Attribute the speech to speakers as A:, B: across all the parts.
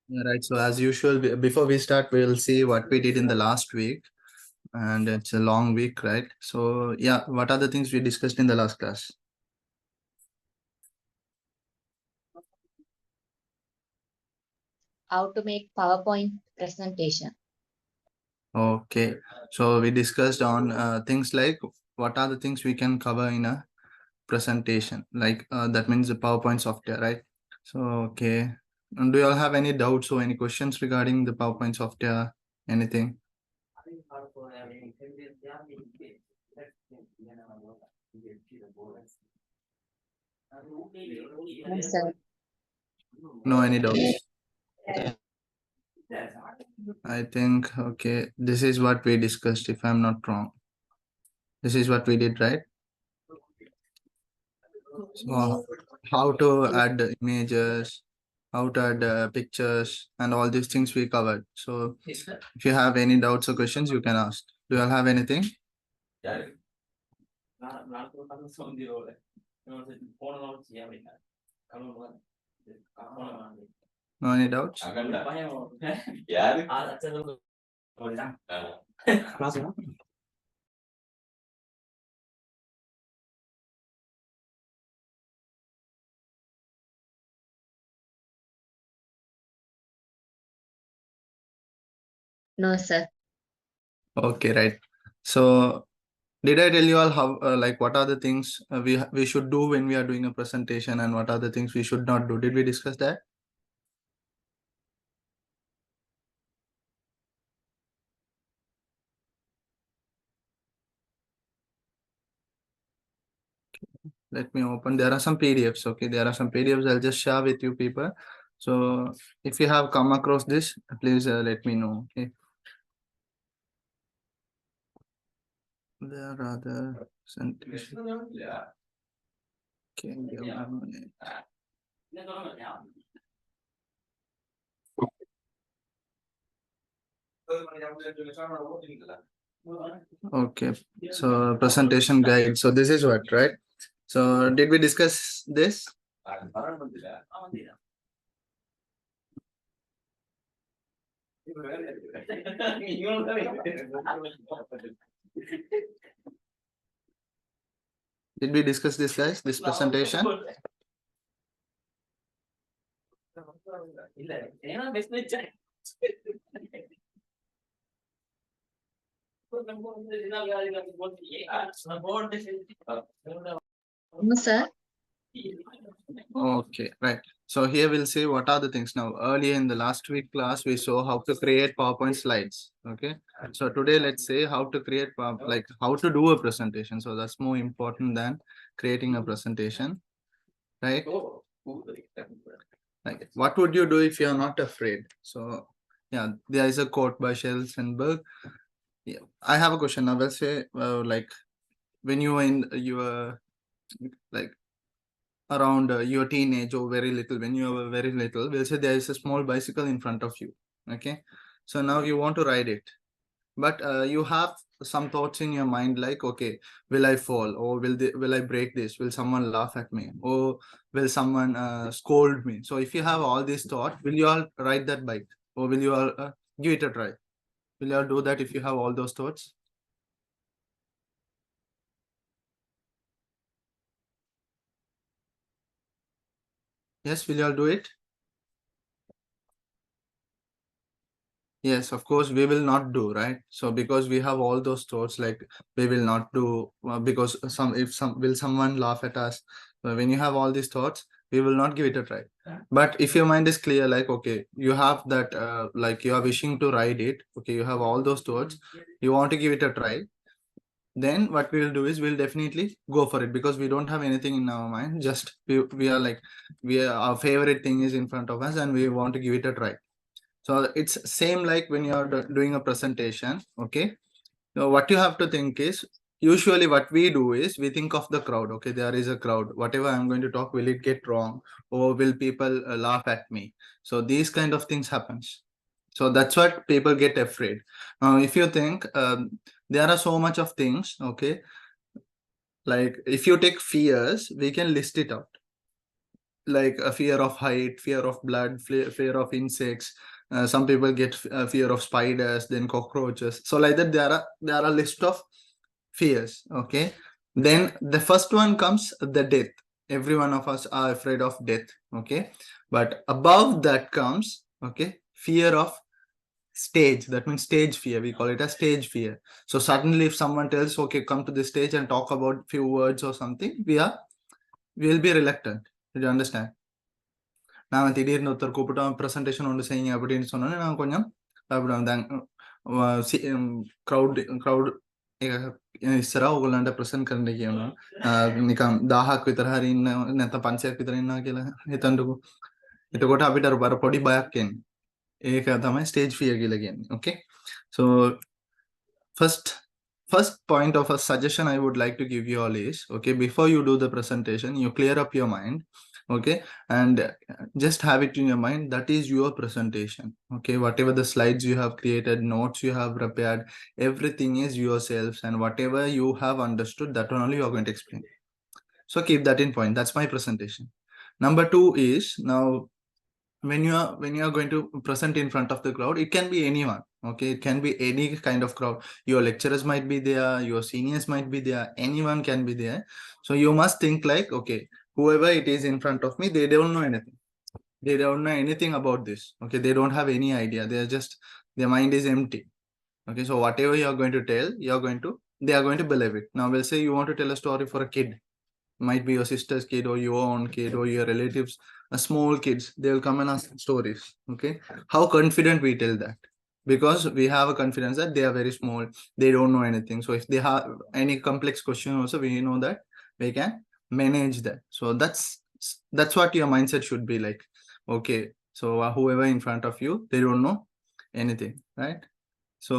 A: Yeah, right. So as usual, before we start, we'll see what we did in the last week, and it's a long week, right? So yeah, what are the things we discussed in the last class?
B: How to make PowerPoint presentation.
A: Okay, so we discussed on things like what are the things we can cover in a presentation, like that means the PowerPoint software, right? So okay, and do you all have any doubts or any questions regarding the PowerPoint software? Anything?
B: No, sir.
A: No, any doubts? I think okay, this is what we discussed. If I'm not wrong, this is what we did, right? So how to add the images, how to add pictures, and all these things we covered. So if you have any doubts or questions, you can ask. Do you all have anything? No, any doubts?
B: No, sir.
A: Okay, right. So did I tell you all how like what are the things we should do when we are doing a presentation, and what are the things we should not do? Did we discuss that? Let me open. There are some PDFs. Okay, there are some PDFs. I'll just share with you people. So if you have come across this, please let me know. Okay. There are the sentences. Okay, give me a minute. Okay, so presentation guide. So this is what, right? So did we discuss this? Did we discuss this, guys? This presentation?
B: No, sir.
A: Okay, right. So here we'll see what are the things now. Earlier in the last week class, we saw how to create PowerPoint slides. Okay. So today let's say how to create like how to do a presentation. So that's more important than creating a presentation, right? Like what would you do if you're not afraid? So yeah, there is a quote by Schellenberg. Yeah, I have a question now. Let's say like when you were in your like around your teenage or very little, when you were very little, we'll say there is a small bicycle in front of you. Okay, so now you want to ride it, but you have some thoughts in your mind like, okay, will I fall, or will I break this, will someone laugh at me, or will someone scold me? So if you have all these thoughts, will you all ride that bike, or will you all give it a try? Will you all do that if you have all those thoughts? Yes, will you all do it? Yes, of course, we will not do, right? So because we have all those thoughts, like we will not do because will someone laugh at us? So when you have all these thoughts, we will not give it a try. But if your mind is clear, like okay, you have that, like you are wishing to ride it. Okay, you have all those thoughts. You want to give it a try. Then what we will do is we'll definitely go for it because we don't have anything in our mind. Just we are like our favorite thing is in front of us and we want to give it a try. So it's same like when you are doing a presentation. Okay, so what you have to think is, usually what we do is we think of the crowd. Okay, there is a crowd, whatever I'm going to talk, will it get wrong, or will people laugh at me? So these kind of things happens. So that's what people get afraid. Now if you think there are so much of things. Okay, like if you take fears, we can list it out. like a fear of height, fear of blood, fear of insects. Some people get fear of spiders, then cockroaches. So like that, there are a list of fears. Okay, then the first one comes the death. Every one of us are afraid of death. Okay, but above that comes, okay, fear of stage. That means stage fear. We call it a stage fear. So suddenly, if someone tells, okay, come to the stage and talk about few words or something, we will be reluctant. Did you understand? நான் திடீர்னு ஒருத்தர் கூப்பிட்டோம் presentation ஒன்று செய்யுங்க அப்படின்னு சொன்னோன்னே நான் கொஞ்சம் ක්‍රවුඩ් ඉස්සර ඕගොල්ලන්ට ප්‍රසන්ට් කරන්න කියනවා නිකම් 1000ක් විතර හරි ඉන්න නැත්නම් 500ක් විතර ඉන්නවා කියලා හිතන්නකෝ. එතකොට අපිට අර පොඩි බයක් එන්නේ. ඒක තමයි ස්ටේජ් ෆියර් කියලා කියන්නේ. Okay, so first point of a suggestion I would like to give you all is, okay, before you do the presentation, you clear up your mind, okay, and just have it in your mind that is your presentation. Okay, whatever the slides you have created, notes you have prepared, everything is yourselves, and whatever you have understood, that only you are going to explain. So keep that in point. That's my presentation. Number 2 is, now when you are going to present in front of the crowd, it can be anyone. Okay, it can be any kind of crowd. Your lecturers might be there, your seniors might be there, anyone can be there. So you must think like, okay, whoever it is in front of me, they don't know anything. They don't know anything about this. Okay, they don't have any idea. They're just, their mind is empty. Okay, so whatever you are going to tell, they are going to believe it. Now we'll say you want to tell a story for a kid. Might be your sister's kid or your own kid or your relatives, small kids. They will come and ask stories. Okay, how confident we tell that? Because we have a confidence that they are very small, they don't know anything. So if they have any complex question also, we know that we can manage that. So that's what your mindset should be like. Okay, so whoever in front of you, they don't know anything, right? So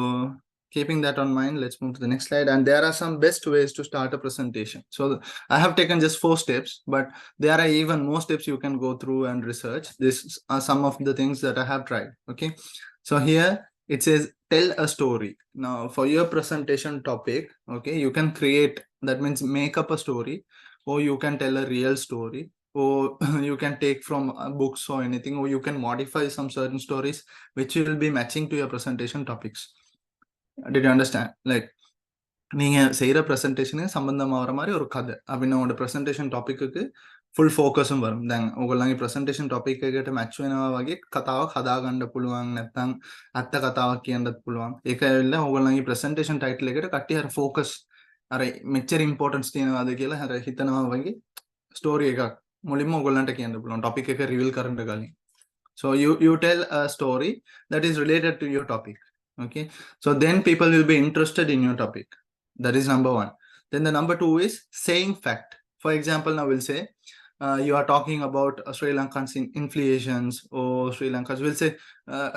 A: keeping that on mind, let's move to the next slide. And there are some best ways to start a presentation. So I have taken just 4 steps, but there are even more steps you can go through and research. These are some of the things that I have tried. Okay, so here it says tell a story. Now for your presentation topic, okay, you can create, that means make up a story, or you can tell a real story, or you can take from books or anything, or you can modify some certain stories which will be matching to your presentation topics. Did you understand? Like, நீங்க செய்யற பிரசன்டேஷனுக்கு சம்பந்தமாகிற மாதிரி ஒரு கதை அப்படின்னு உங்களோட presentation topic එක full ෆෝකස්ම වරම්. දැන් ඔයගොල්ලන්ගේ presentation topic එකකට මැච් වෙනවා වගේ කතාවක් හදාගන්න පුළුවන්, නැත්නම් අත්ත කතාවක් කියන්නත් පුළුවන්. ඒක ඇවිල්ලා ඔයගොල්ලන්ගේ ප්‍රසන්ටේෂන් ටයිටල් එකට කට්ටිය අර ෆෝකස් අර මෙච්චර ඉම්පෝටන්ස් තියෙනවාද කියලා අර හිතනවා වගේ ස්ටෝරි එකක් මුලින්ම ඔයගොල්ලන්ට කියන්න පුළුවන් ටොපික් එක රිවීල් කරන්න කලින්. So you tell a story that is related to your topic. Okay, so then people will be interested in your topic. That is number 1. Then the number 2 is saying fact. For example, now we'll say you are talking about Sri Lankans inflations, or Sri Lankans will say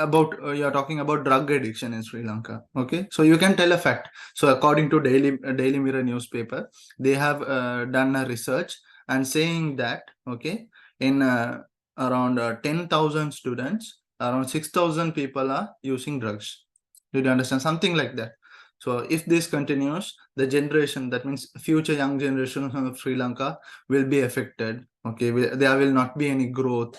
A: about you are talking about drug addiction in Sri Lanka. Okay, so you can tell a fact. So according to Daily Mirror newspaper, they have done a research and saying that, okay, in around 10,000 students, around 6,000 people are using drugs. Did you understand? Something like that. So if this continues, the generation, that means future young generation of Sri Lanka will be affected. Okay, there will not be any growth.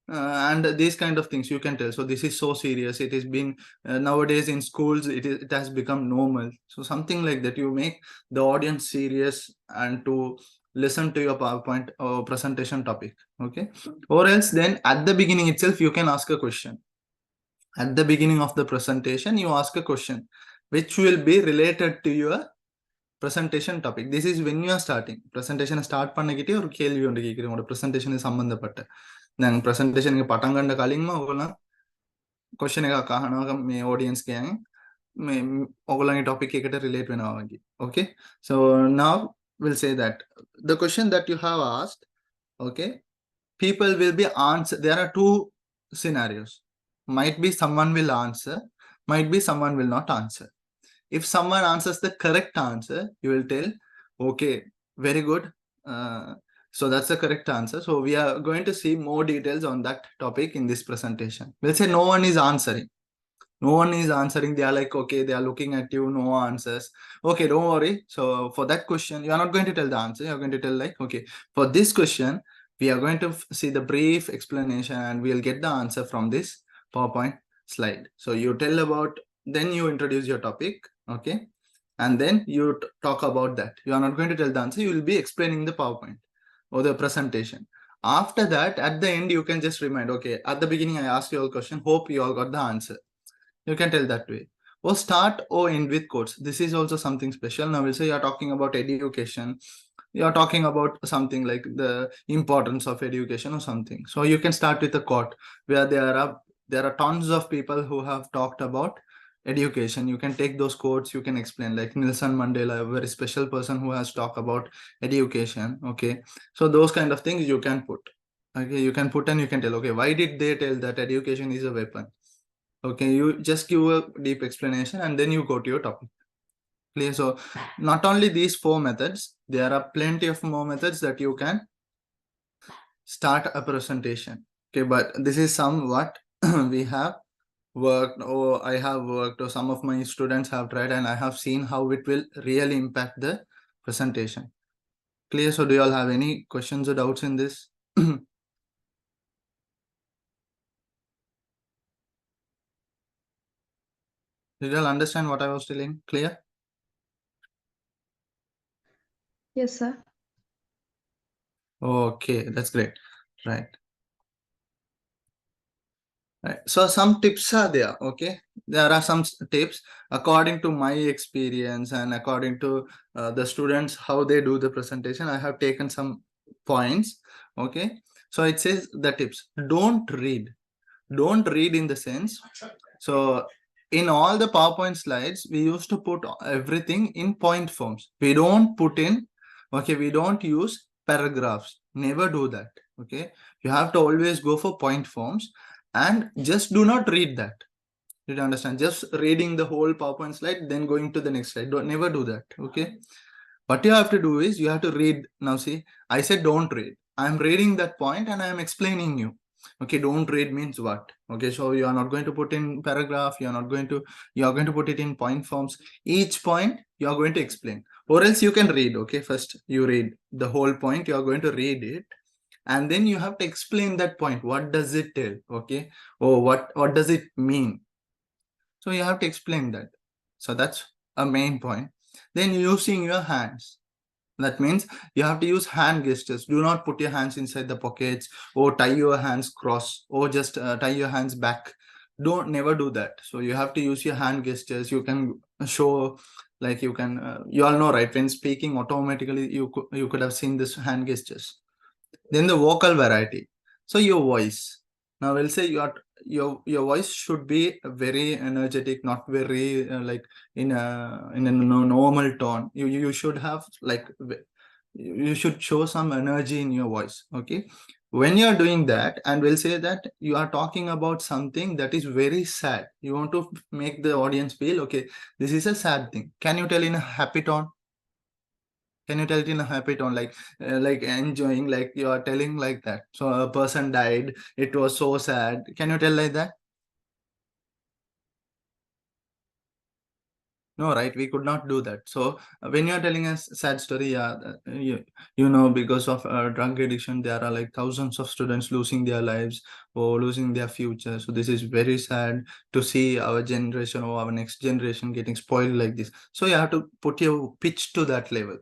A: And these kind of things you can tell. So this is so serious. It is being nowadays in schools, it has become normal. So something like that, you make the audience serious and to listen to your PowerPoint or presentation topic. Okay, or else then at the beginning itself you can ask a question. At the beginning of the presentation, you ask a question which will be related to your presentation topic. This is when you are starting presentation. Start பண்ணக்கிட்டே ஒரு கேள்வி ஒன்று கேட்குறேன் உங்களோட presentation සම්බන්ධපట్ట. දැන් presentation එක පටන් ගන්න කලින්ම ඔයගොල්ලෝ question එකක් අහනවා මේ audience එකෙන් මේ ඔයගොල්ලන්ගේ topic එකට relate වෙනවා වගේ. Okay, so now we'll say that the question that you have asked, okay, people will be answer. There are 2 scenarios. Might be someone will answer, might be someone will not answer. If someone answers the correct answer, you will tell, okay, very good, so that's the correct answer. So we are going to see more details on that topic in this presentation. We'll say no one is answering. No one is answering. They are like, okay, they are looking at you, no answers. Okay, don't worry. So for that question, you are not going to tell the answer. You're going to tell like, okay, for this question, We are going to see the brief explanation and we'll get the answer from this PowerPoint slide. So you tell about, then you introduce your topic, okay? And then you talk about that. You are not going to tell the answer, you will be explaining the PowerPoint or the presentation. After that, at the end, you can just remind, okay, at the beginning, I asked you all question, hope you all got the answer. You can tell that way. Or start or end with quotes. This is also something special. Now we'll say you're talking about education. You're talking about something like the importance of education or something. So you can start with a quote where there are tons of people who have talked about education. You can take those quotes, you can explain, like Nelson Mandela, a very special person who has talked about education. Okay. So those kind of things you can put. Okay, you can put and you can tell, okay, why did they tell that education is a weapon? Okay, you just give a deep explanation and then you go to your topic. Clear? So not only these 4 methods, there are plenty of more methods that you can start a presentation. Okay, but this is somewhat we have worked, or I have worked, or some of my students have tried, and I have seen how it will really impact the presentation. Clear? So do you all have any questions or doubts in this? Did you all understand what I was telling? Clear?
C: Yes, sir.
A: Okay, that's great. Right. Right. So some tips are there. Okay, there are some tips according to my experience and according to the students how they do the presentation. I have taken some points. Okay, so it says the tips. Don't read. Don't read in the sense. So in all the PowerPoint slides, we used to put everything in point forms. We don't put in. Okay, we don't use paragraphs. Never do that. Okay, you have to always go for point forms. And just do not read that. Did you understand? Just reading the whole PowerPoint slide, then going to the next slide. Don't never do that. Okay. What you have to do is you have to read. Now see, I said don't read. I'm reading that point and I am explaining you. Okay, don't read means what? Okay, so you are not going to put in paragraph, you are going to put it in point forms. Each point you are going to explain. Or else you can read. Okay, first you read the whole point, you are going to read it, and then you have to explain that point. What does it tell? Okay, or what does it mean? So you have to explain that. So that's a main point. Then using your hands, that means you have to use hand gestures. Do not put your hands inside the pockets or tie your hands cross or just tie your hands back. Don't never do that. So you have to use your hand gestures. You can show, like you can you all know, right? When speaking automatically you could have seen this hand gestures. Then the vocal variety. So your voice. Now we'll say your voice should be very energetic, not very like in a normal tone. You should have like you should show some energy in your voice. Okay. When you're doing that, and we'll say that you are talking about something that is very sad. You want to make the audience feel, okay, this is a sad thing. Can you tell in a happy tone? Can you tell it in a happy tone, like enjoying, like you are telling like that? So a person died, it was so sad. Can you tell like that? No, right? We could not do that. So when you are telling a sad story, yeah, because of drug addiction, there are like thousands of students losing their lives or losing their future. So this is very sad to see our generation or our next generation getting spoiled like this. So you have to put your pitch to that level.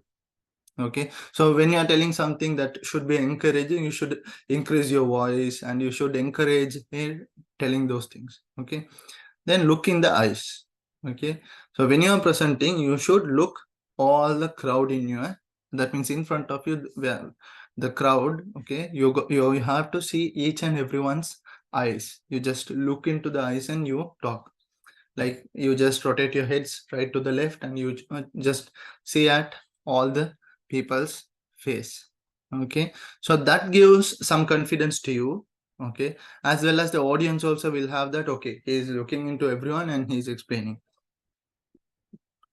A: Okay, so when you are telling something that should be encouraging, you should increase your voice and you should encourage telling those things. Okay, then look in the eyes. Okay, so when you are presenting, you should look all the crowd in your, that means in front of you, where the crowd. Okay, you have to see each and everyone's eyes. You just look into the eyes and you talk. Like you just rotate your heads right to the left and you just see at all the people's face. Okay, so that gives some confidence to you. Okay, as well as the audience also will have that, okay, he is looking into everyone and he's explaining.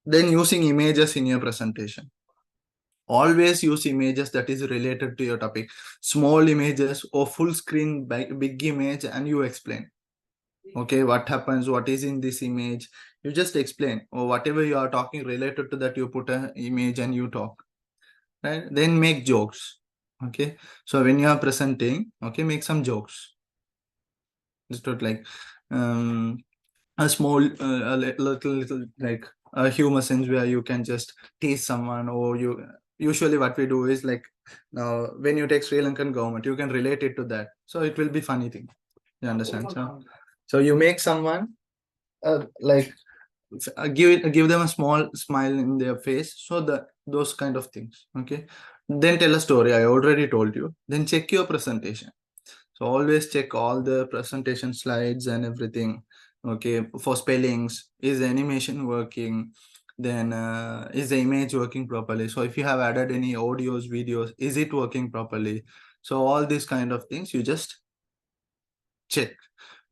A: Then using images in your presentation. Always use images that is related to your topic. Small images or full screen big image, and you explain. Okay, what happens, what is in this image, you just explain, or whatever you are talking related to that, you put an image and you talk, right? Then make jokes. Okay, so when you are presenting, okay, make some jokes. Just not like a small little like a humor sense where you can just tease someone, or you usually what we do is like, now when you take Sri Lankan government, you can relate it to that, so it will be funny thing. You understand? So you make someone like give them a small smile in their face, so that those kind of things. Okay, then tell a story. I already told you. Then check your presentation. So always check all the presentation slides and everything. Okay, for spellings, is the animation working? Then is the image working properly? So if you have added any audios, videos, is it working properly? So all these kind of things you just check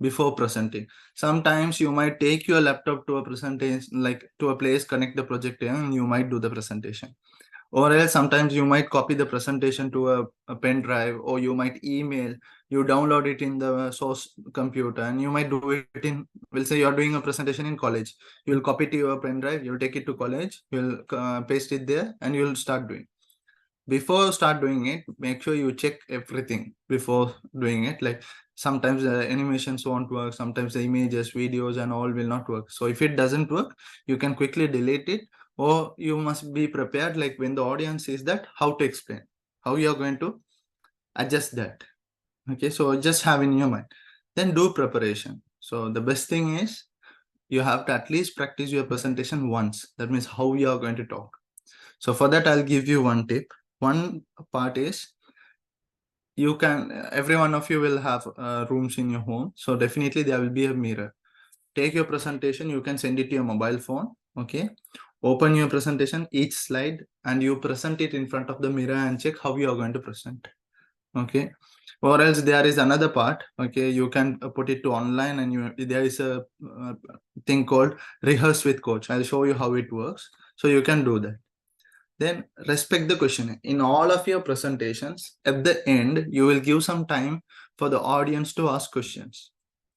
A: before presenting. Sometimes you might take your laptop to a presentation, like to a place, connect the projector, and you might do the presentation. Or else sometimes you might copy the presentation to a pen drive, or you might email, you download it in the source computer, and you might do it in, we'll say you're doing a presentation in college. You'll copy to your pen drive, you'll take it to college, you'll paste it there, and you'll start doing. Before start doing it, make sure you check everything before doing it. Like sometimes the animations won't work, sometimes the images, videos and all will not work. So if it doesn't work, you can quickly delete it, or you must be prepared, like when the audience sees that, how to explain, how you are going to adjust that. Okay, so just have in your mind. Then do preparation. So the best thing is you have to at least practice your presentation once. That means how you are going to talk. So for that, I'll give you one tip. One part is, you can, every one of you will have rooms in your home. So definitely there will be a mirror. Take your presentation, you can send it to your mobile phone. Okay. Open your presentation, each slide, and you present it in front of the mirror and check how you are going to present. Okay. Or else there is another part. Okay. You can put it to online, and there is a thing called rehearse with coach. I'll show you how it works. So you can do that. Then respect the question. In all of your presentations, at the end, you will give some time for the audience to ask questions.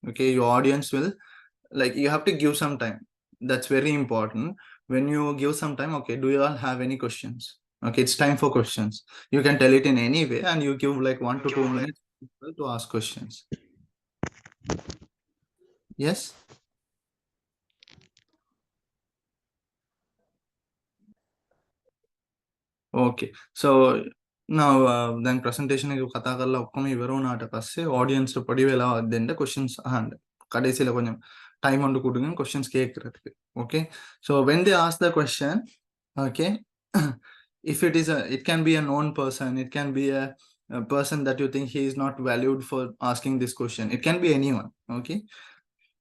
A: Okay, your audience will, like, you have to give some time. That's very important. When you give some time, okay, do you all have any questions? Okay, it's time for questions. You can tell it in any way, and you give like 1 to 2 minutes to ask questions. Yes. Okay, so now then presentation එක කතා කරලා ඔක්කොම ඉවර වුණාට පස්සේ audience පොඩි වෙලාවක් දෙන්න questions අහන්න. කඩේසියල கொஞ்சம் time ஒன்று கொடுங்க questions கேட்கறதுக்கு. Okay, so when they ask the question, okay, if it can be a known person, it can be a person that you think he is not valued for asking this question. It can be anyone. Okay,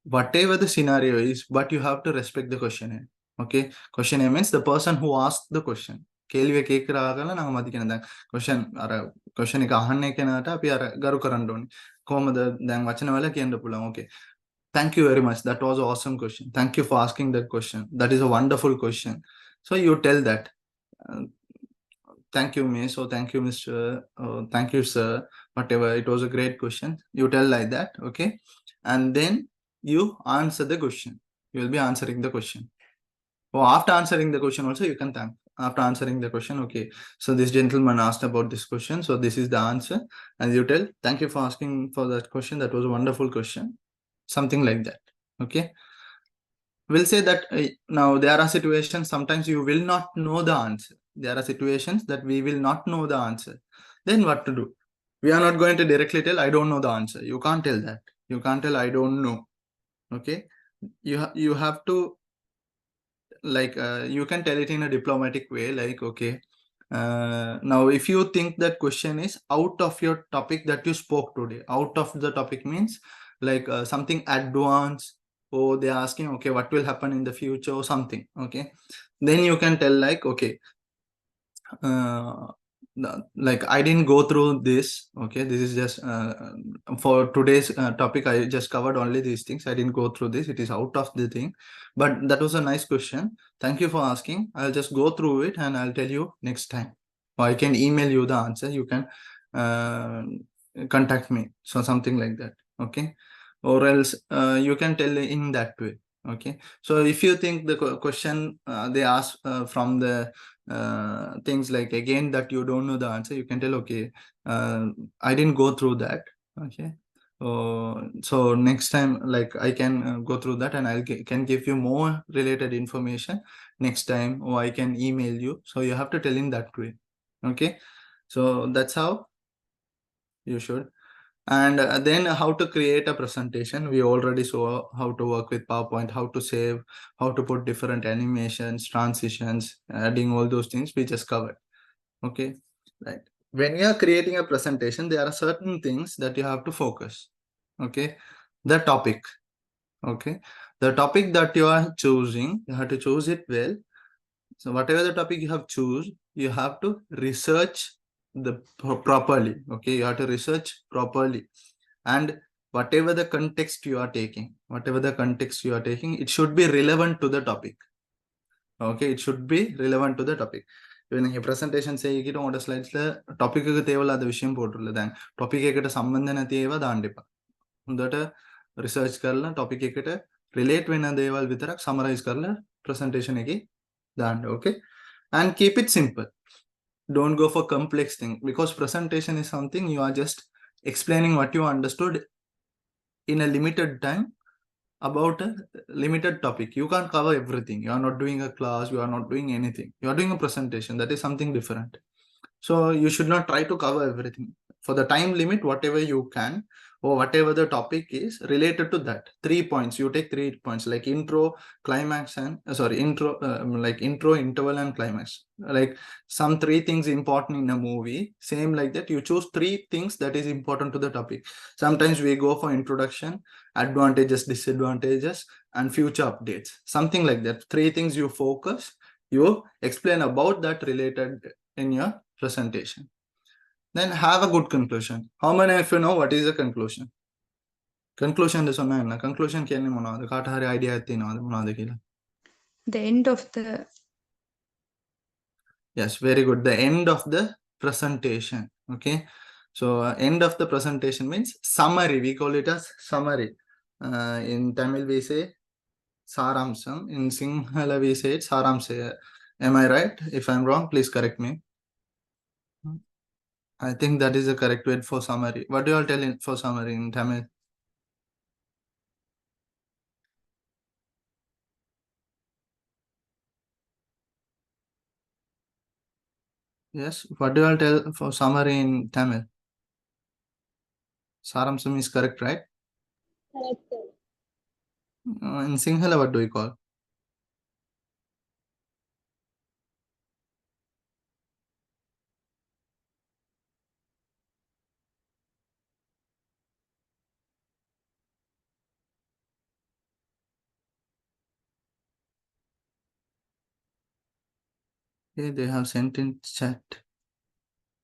A: whatever the scenario is, but you have to respect the questionnaire. Okay, questionnaire means the person who asked the question. කෙල්ලිය කේකර ආගල නම් මදි කියන දැන් question අර question එක අහන්නේ කෙනාට අපි අර ගරු කරන්න ඕනේ. කොහමද දැන් වචන වල කියන්න පුළුවන්. Okay, thank you very much, that was an awesome question, thank you for asking that question, that is a wonderful question. So you tell that, thank you miss, or thank you Mr. Thank you sir, whatever, it was a great question. You tell like that. Okay, and then you answer the question. You will be answering the question. Or after answering the question also you can thank. After answering the question, okay, so this gentleman asked about this question, so this is the answer, and you tell, thank you for asking for that question, that was a wonderful question, something like that. Okay, we'll say that now there are situations sometimes you will not know the answer. There are situations that we will not know the answer. Then what to do? We are not going to directly tell, I don't know the answer. You can't tell that. You can't tell, I don't know. Okay, you have to, like, you can tell it in a diplomatic way, like, okay, now if you think that question is out of your topic that you spoke today, out of the topic means like something advanced, or they're asking, okay, what will happen in the future or something. Okay, then you can tell like, okay, like I didn't go through this. Okay, this is just for today's topic, I just covered only these things, I didn't go through this, it is out of the thing, but that was a nice question, thank you for asking, I'll just go through it and I'll tell you next time, or I can email you the answer, you can contact me, so something like that. Okay, or else you can tell in that way. Okay, so if you think the question they ask from the things like again that you don't know the answer, you can tell, okay, I didn't go through that. Okay. So next time, like I can go through that and can give you more related information next time, or I can email you. So you have to tell in that way. Okay. So that's how you should. And then how to create a presentation. We already saw how to work with PowerPoint, how to save, how to put different animations, transitions, adding all those things we just covered. Okay, right. When you are creating a presentation, there are certain things that you have to focus. Okay, the topic. Okay, the topic that you are choosing, you have to choose it well. So whatever the topic you have choose, you have to research the properly. Okay, you have to research properly, and whatever the context you are taking, it should be relevant to the topic. Okay, it should be relevant to the topic. When you presentation say you on the slides the topic the vishayam potulla then topic ekata sambandhana theva dandipa that research karla topic ekata relate when deval vitara summarize karla presentation eki dan. Okay, and keep it simple. Don't go for complex thing, because presentation is something you are just explaining what you understood in a limited time about a limited topic. You can't cover everything. You are not doing a class, you are not doing anything, you are doing a presentation. That is something different. So you should not try to cover everything. For the time limit, whatever you can, or whatever the topic is related to that, 3 points, you take 3 points, like intro, climax, and like intro, interval, and climax. Like some 3 things important in a movie, same like that, you choose 3 things that is important to the topic. Sometimes we go for introduction, advantages, disadvantages, and future updates, something like that. 3 things you focus, you explain about that related in your presentation. Then have a good conclusion. How many of you know what is a conclusion? Conclusion is on conclusion kya nahi kathari idea the
C: end of the.
A: Yes, very good. The end of the presentation. Okay, so end of the presentation means summary. We call it as summary. In Tamil we say saramsam. In Sinhala we say it saramsa. Am I right? If I'm wrong, please correct me. I think that is the correct word for summary. What do you all tell for summary in Tamil? Yes, what do you all tell for summary in Tamil? Saramsam is correct, right?
B: Correct.
A: In Sinhala, what do we call? Okay, they have sent in chat.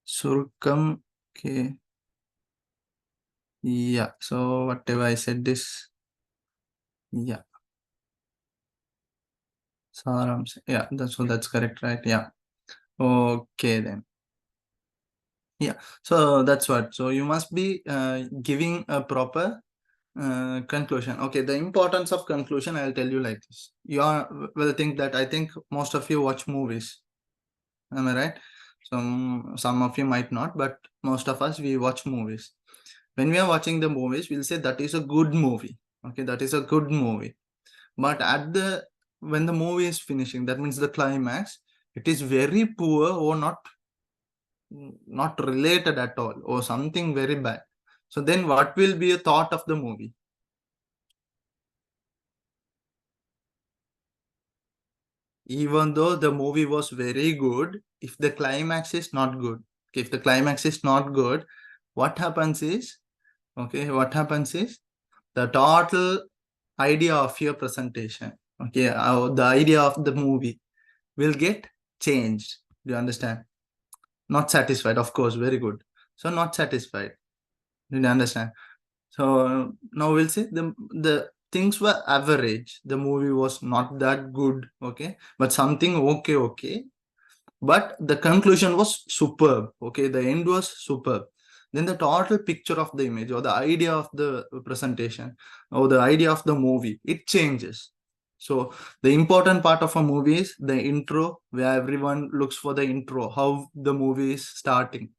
A: Surkam. Okay. Yeah, so whatever I said this. Yeah. Sarams. Yeah, that's correct, right? Yeah. Okay then. Yeah, so that's what. So you must be giving a proper conclusion. Okay, the importance of conclusion, I'll tell you like this. You will think that I think most of you watch movies. Am I right? Some of you might not, but most of us, we watch movies. When we are watching the movies, we'll say that is a good movie. Okay, that is a good movie. But when the movie is finishing, that means the climax, it is very poor or not related at all, or something very bad. So then what will be a thought of the movie? Even though the movie was very good, if the climax is not good, if the climax is not good, what happens is, the total idea of your presentation, the idea of the movie will get changed. Do you understand? Not satisfied, of course, very good. So not satisfied. Do you understand? So now we'll say the things were average. The movie was not that good, okay, but something okay. But the conclusion was superb. Okay, the end was superb. Then the total picture of the image, or the idea of the presentation, or the idea of the movie, it changes. So the important part of a movie is the intro, where everyone looks for the intro, how the movie is starting.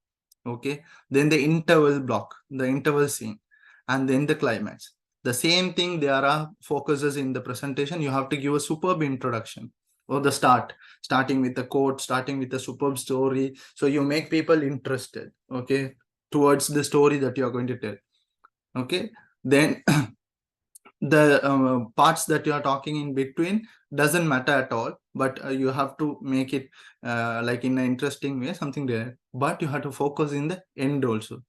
A: Okay, then the interval block, the interval scene, and then the climax. The same thing, there are focuses in the presentation. You have to give a superb introduction or the starting with the quote, starting with a superb story. So you make people interested, okay, towards the story that you are going to tell. Okay, then the parts that you are talking in between doesn't matter at all, but you have to make it like in an interesting way, something there, but you have to focus in the end also.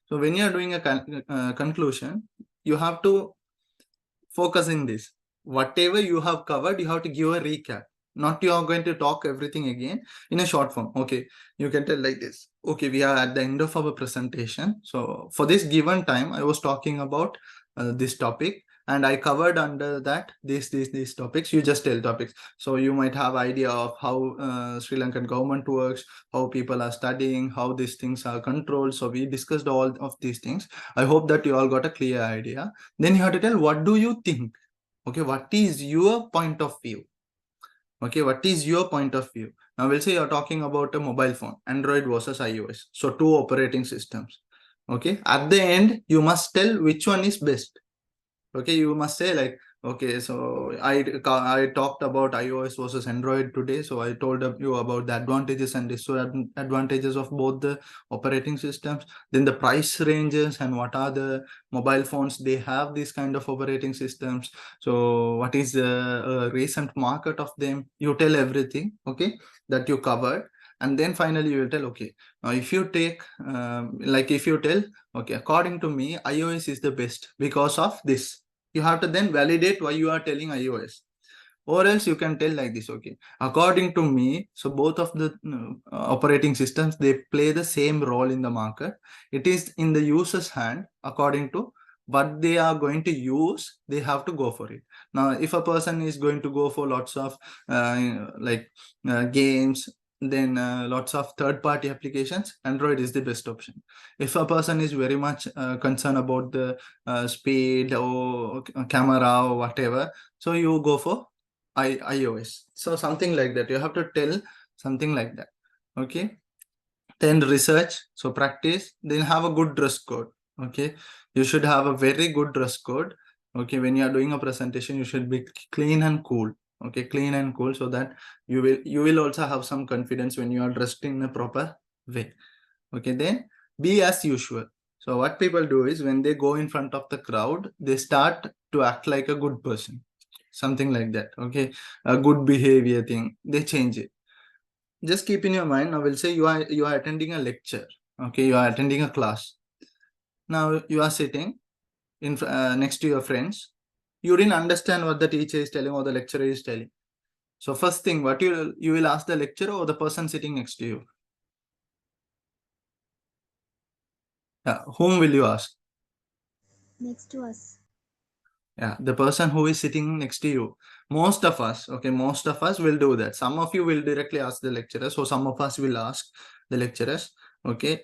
A: So when you are doing a conclusion, you have to focus in this. Whatever you have covered, you have to give a recap. Not you are going to talk everything again in a short form. Okay, you can tell like this. Okay, we are at the end of our presentation. So for this given time, I was talking about this topic, and I covered under that these topics. You just tell topics. So you might have idea of how Sri Lankan government works, how people are studying, how these things are controlled. So we discussed all of these things. I hope that you all got a clear idea. Then you have to tell, what do you think? Okay, what is your point of view? Okay, what is your point of view? Now we'll say you're talking about a mobile phone, Android versus iOS. So 2 operating systems. Okay, at the end, you must tell which one is best. Okay, you must say like, okay, so I talked about iOS versus Android today. So I told you about the advantages and disadvantages of both the operating systems, then the price ranges, and what are the mobile phones they have these kind of operating systems. So what is the recent market of them? You tell everything, okay, that you covered. And then finally you will tell, okay, now if you take like if you tell, okay, according to me, iOS is the best because of this. You have to then validate why you are telling iOS. Or else you can tell like this, okay, according to me, so both of the operating systems, they play the same role in the market. It is in the user's hand according to what they are going to use, they have to go for it. Now, if a person is going to go for lots of games, then lots of third-party applications, Android is the best option. If a person is very much concerned about the speed or camera or whatever, so you go for iOS. So something like that. You have to tell something like that. Okay. Then research, so practice, then have a good dress code. Okay, you should have a very good dress code. Okay, when you are doing a presentation, you should be clean and cool. Okay, clean and cool, so that you will also have some confidence when you are dressed in a proper way. Okay, then be as usual. So what people do is, when they go in front of the crowd, they start to act like a good person, something like that. Okay, a good behavior thing, they change it. Just keep in your mind, I will say you are attending a lecture. Okay, you are attending a class. Now you are sitting in next to your friends. You didn't understand what the teacher is telling or the lecturer is telling. So first thing, what you will ask the lecturer or the person sitting next to you? Yeah, whom will you ask?
D: Next to us.
A: Yeah, the person who is sitting next to you. Most of us, okay, most of us will do that. Some of you will directly ask the lecturers, so some of us will ask the lecturers. Okay,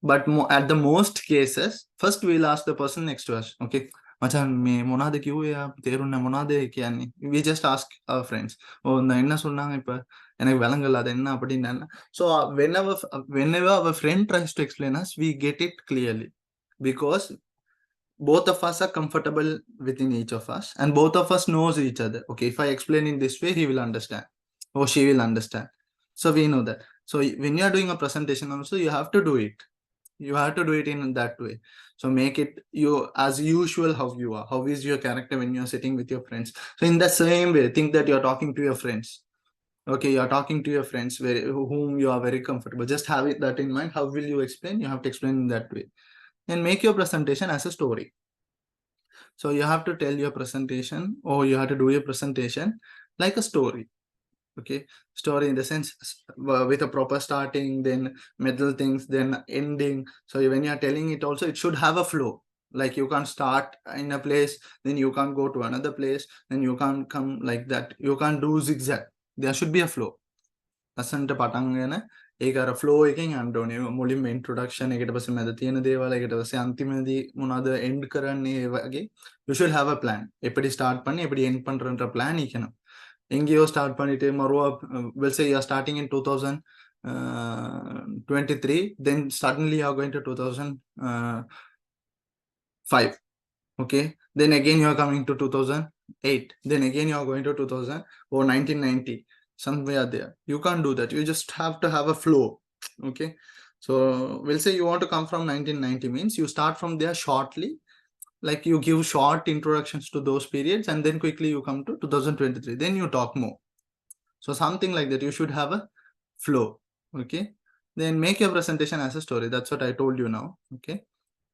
A: but at the most cases, first we'll ask the person next to us. Okay, மச்சான் முன்னாடி கியூயா தேருண்ண முன்னாடி Giani we just ask our friends. ஓ நான் என்ன சொன்னாங்க இப்ப எனக்கு விளங்கல அது என்ன அப்படின்னு. So whenever our friend tries to explain us, we get it clearly, because both of us are comfortable within each of us, and both of us knows each other. Okay, if I explain in this way, he will understand or she will understand. So we know that. So when you are doing a presentation also, you have to do it. You have to do it in that way. So make it you as usual, how you are, how is your character when you are sitting with your friends. So in the same way, think that you are talking to your friends. Okay, you are talking to your friends whom you are very comfortable. Just have it that in mind. How will you explain? You have to explain in that way. And make your presentation as a story. So you have to tell your presentation, or you have to do your presentation like a story. Okay, story in the sense with a proper starting, then middle things, then ending. So when you are telling it also, it should have a flow. Like you can't start in a place, then you can't go to another place, then you can't come like that. You can't do zigzag. There should be a flow. Asante patangana ඒක අර flow එකෙන් යන්න ඕනේ. මුලින්ම introduction එකට පස්සේ මැද තියෙන දේවල් එකට පස්සේ අන්තිමදී මොනවද end කරන්නේ ඒ වගේ. You should have a plan. எப்படி start பண்ணி எப்படி end பண்றன்ற plan இருக்கணும். எங்கேயோ ஸ்டார்ட் பண்ணிட்டு மறுவா will say you are starting in 2023, then suddenly you are going to 2005. Okay, then again you are coming to 2008, then again you are going to 2000 or 1990, somewhere there. You can't do that. You just have to have a flow. Okay, so we'll say you want to come from 1990 means you start from there shortly, like you give short introductions to those periods and then quickly you come to 2023, then you talk more. So something like that. You should have a flow. Okay, then make your presentation as a story. That's what I told you now. Okay,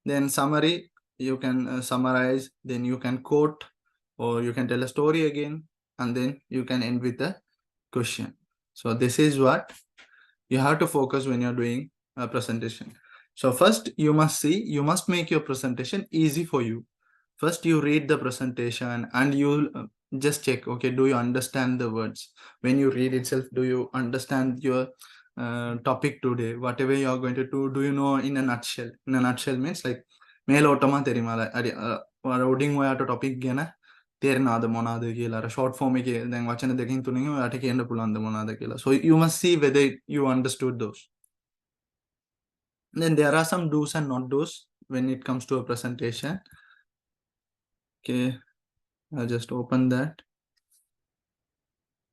A: then summary, you can summarize, then you can quote, or you can tell a story again, and then you can end with a question. So this is what you have to focus when you're doing a presentation. So first you must make your presentation easy for you. First you read the presentation and you just check, okay, do you understand the words? When you read itself, do you understand your topic today? Whatever you are going to do you know in a nutshell? In a nutshell means like මේලෝටම තෙරීම රෝඩිං ඔයාට topic ගැන තේරෙනවාද මොනවාද කියලා අර short form එකේ දැන් වචන දෙකකින් තුනකින් ඔයාට කියන්න පුළුවන්ද මොනවාද කියලා. So you must see whether you understood those. Then there are some do's and not do's when it comes to a presentation. Okay, I'll just open that.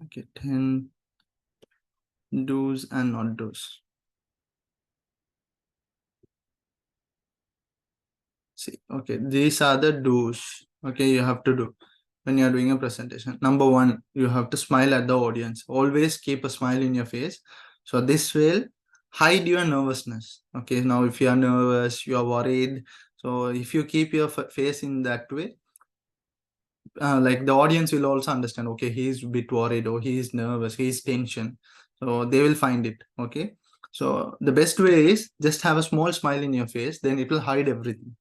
A: Okay, 10 do's and not do's. See, okay, these are the do's. Okay, you have to do when you are doing a presentation. Number one, you have to smile at the audience. Always keep a smile in your face. So this will hide your nervousness. Okay, now if you are nervous, you are worried. So if you keep your face in that way, like the audience will also understand, okay, he is a bit worried or he is nervous, he is tension. So they will find it. Okay, so the best way is just have a small smile in your face, then it will hide everything.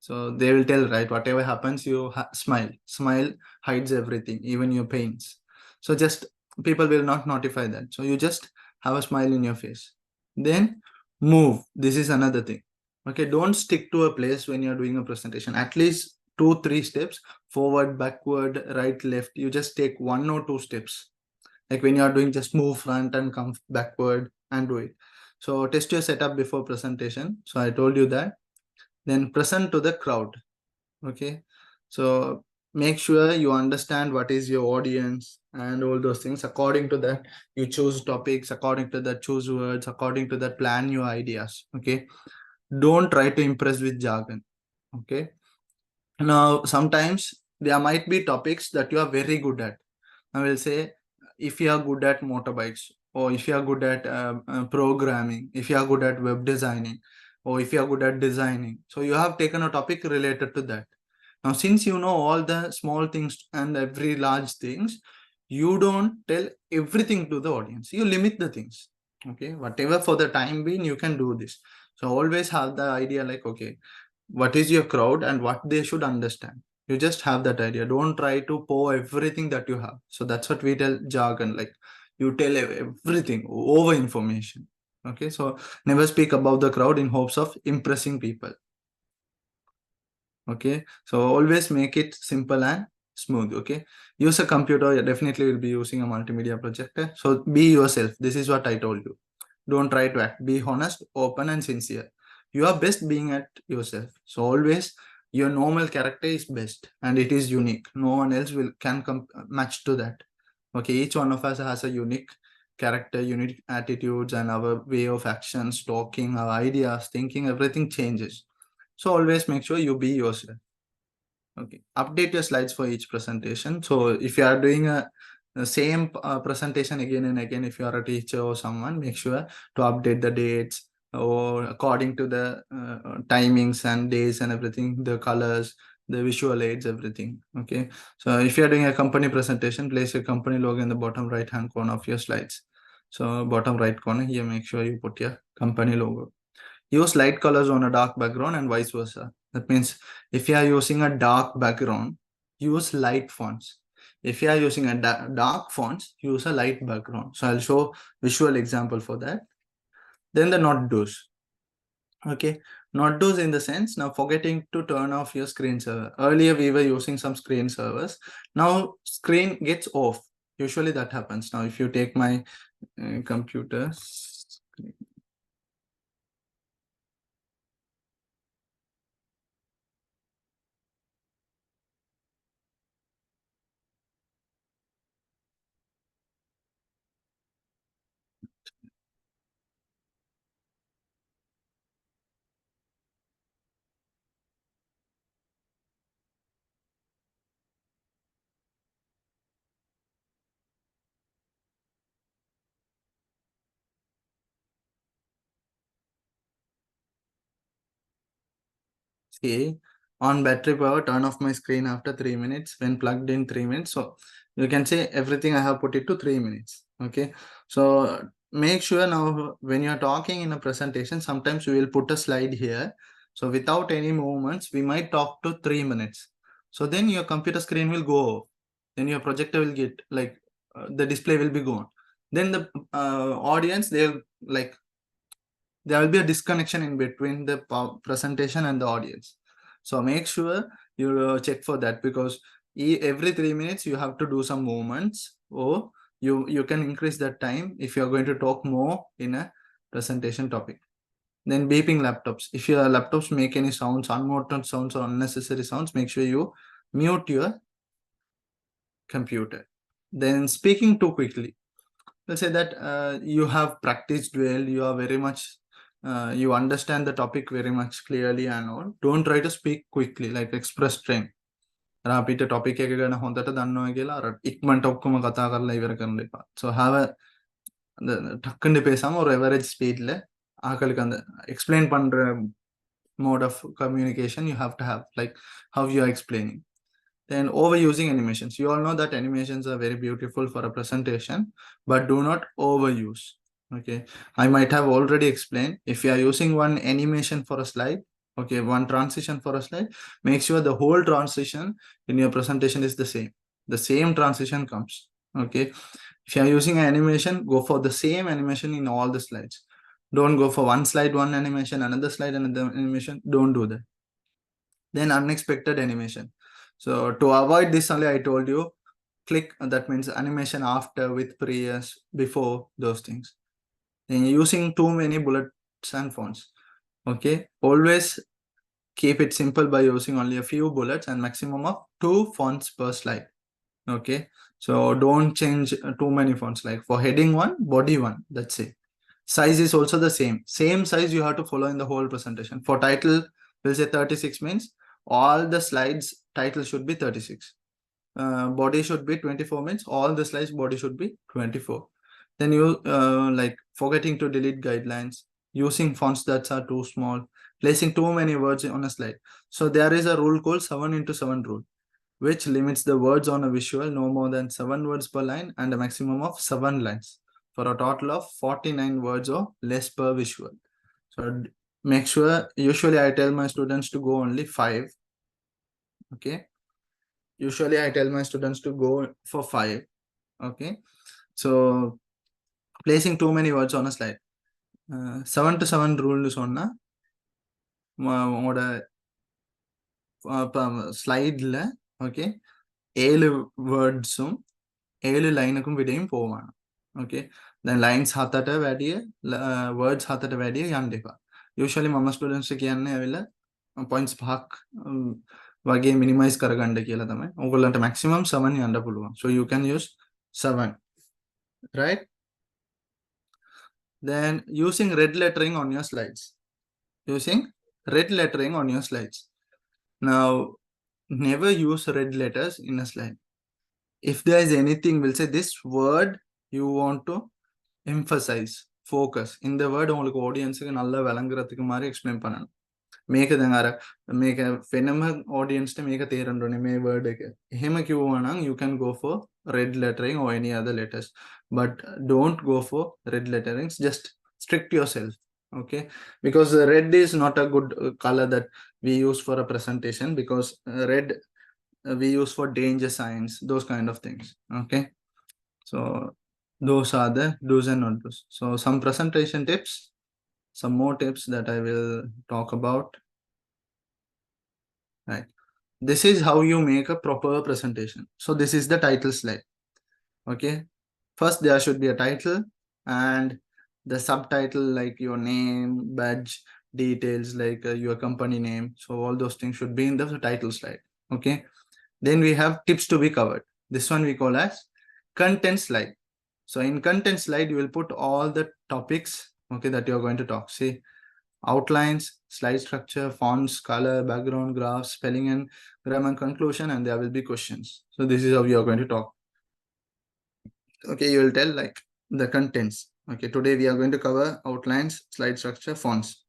A: So they will tell, right, whatever happens, you smile hides everything, even your pains. So just people will not notify that. So you just have a smile in your face, then move. This is another thing. Okay, don't stick to a place when you're doing a presentation. At least 2-3 steps forward, backward, right, left. You just take 1 or 2 steps. Like when you are doing, just move front and come backward and do it. So test your setup before presentation. So I told you that. Then present to the crowd. Okay, so make sure you understand what is your audience and all those things. According to that, you choose topics. According to that, choose words. According to that, plan your ideas. Okay, don't try to impress with jargon. Okay, now sometimes there might be topics that you are very good at. I will say, if you are good at motorbikes, or if you are good at programming, if you are good at web designing, or if you are good at designing, so you have taken a topic related to that. Now since you know all the small things and every large things, you don't tell everything to the audience. You limit the things. Okay, whatever for the time being you can do this. So always have the idea like, okay, what is your crowd and what they should understand. You just have that idea. Don't try to pour everything that you have. So that's what we tell jargon, like you tell everything, over information. Okay, so never speak above the crowd in hopes of impressing people. Okay, so always make it simple and smooth. Okay, use a computer. You definitely will be using a multimedia projector. So be yourself. This is what I told you. Don't try to act. Be honest, open, and sincere. You are best being at yourself. So always your normal character is best and it is unique. No one else can match to that. Okay, each one of us has a unique character, unique attitudes, and our way of actions, talking, our ideas, thinking, everything changes. So always make sure you be yourself. Okay, update your slides for each presentation. So if you are doing the same presentation again and again, if you are a teacher or someone, make sure to update the dates or according to the timings and days and everything, the colors, the visual aids, everything. Okay, so if you are doing a company presentation, place your company logo in the bottom right hand corner of your slides. So bottom right corner here, make sure you put your company logo. Use light colors on a dark background and vice versa. That means if you are using a dark background, use light fonts. If you are using a dark fonts, use a light background. So I'll show visual example for that. Then the not do's. Okay, not do's in the sense, now forgetting to turn off your screen saver. Earlier we were using some screen servers. Now screen gets off. Usually that happens. Now if you take my computer, see, on battery power, turn off my screen after 3 minutes when plugged in 3 minutes. So you can say everything I have put it to 3 minutes. Okay, so make sure now when you're talking in a presentation, sometimes we will put a slide here. So without any movements, we might talk to 3 minutes. So then your computer screen will go off. Then your projector will get like the display will be gone. Then the audience, they'll like there will be a disconnection in between the presentation and the audience. So make sure you check for that, because every 3 minutes you have to do some movements, or you can increase that time if you're going to talk more in a presentation topic. Then beeping laptops. If your laptops make any sounds, unwanted sounds or unnecessary sounds, make sure you mute your computer. Then speaking too quickly. Let's say that you have practiced well, you are very much you understand the topic very much clearly and all. Don't try to speak quickly, like express train. අපිට topic එක ගැන හොඳට දන්නවා කියලා අර ඉක්මනට ඔක්කොම කතා කරලා ඉවර කරන්න එපා. So have a டக்குன்னு பேசாம ஒரு average speedல ஆக்களுக்கு அந்த explain பண்ற mode of communication you have to have, like how you are explaining. Then overusing animations. You all know that animations are very beautiful for a presentation, but do not overuse. Okay, I might have already explained, if you are using one animation for a slide, okay, one transition for a slide, make sure the whole transition in your presentation is the same transition comes. Okay, if you are using an animation, go for the same animation in all the slides. Don't go for one slide one animation, another slide another animation. Don't do that. Then unexpected animation. So to avoid this only, I told you, click, that means animation after, with, previous, before, those things. Then using too many bullets and fonts. Okay, always keep it simple by using only a few bullets and maximum of 2 fonts per slide. Okay, so don't change too many fonts, like for heading 1, body 1, that's it. Size is also the same size you have to follow in the whole presentation. For title, we'll say 36 means all the slides title should be 36. Body should be 24 means all the slides body should be 24. Then you like forgetting to delete guidelines, using fonts that are too small, placing too many words on a slide. So there is a rule called 7x7 rule, which limits the words on a visual no more than 7 words per line and a maximum of 7 lines, for a total of 49 words or less per visual. So make sure, usually I tell my students to go only 5. Okay, usually I tell my students to go for 5. Okay, so placing too many words on a slide. 7x7 rule சொன்னா உங்களோட ஸ்லைட்ல okay 7 வேர்ட்ஸும் 7 லைனுக்கும் விடையும் போவாங்க. Okay, then lines හතට වැඩිය words හතට වැඩිය යන්න එපා. Usually මම students කියන්නේ ඇවිල්ලා points 5ක් වගේ minimize කරගන්න කියලා තමයි. ඔයගොල්ලන්ට maximum 7 යන්න පුළුවන්. So you can use 7, right? Then using red lettering on your slides. Using red lettering on your slides. Now, never use red letters in a slide. If there is anything, we'll say this word you want to emphasize, focus in the word, உங்களுக்கு ஆடியன்ஸ்க்கு நல்லா விளங்குறதுக்கு மாதிரி explain பண்ணணும். මේක දැන් අර මේක වෙනම audience මේක තේරෙන්න ඕනේ මේ word එක. එහෙම කිව්වා නම් you can go for red lettering or any other letters, but don't go for red letterings. Just strict yourself. Okay, because red is not a good color that we use for a presentation, because red we use for danger signs, those kind of things. Okay, so those are the do's and not do's. So some presentation tips. some more tips that I will talk about. Right. This is how you make a proper presentation. So this is the title slide. Okay. First, there should be a title and the subtitle like your name, badge, details like your company name. So all those things should be in the title slide. Okay. Then we have tips to be covered. This one we call as content slide. So in content slide, you will put all the topics, okay, that you're going to talk. See, outlines, slide structure, fonts, color, background, graphs, spelling and grammar, conclusion, and there will be questions. So this is how you are going to talk. Okay, you will tell like the contents. Okay, today we are going to cover outlines, slide structure, fonts.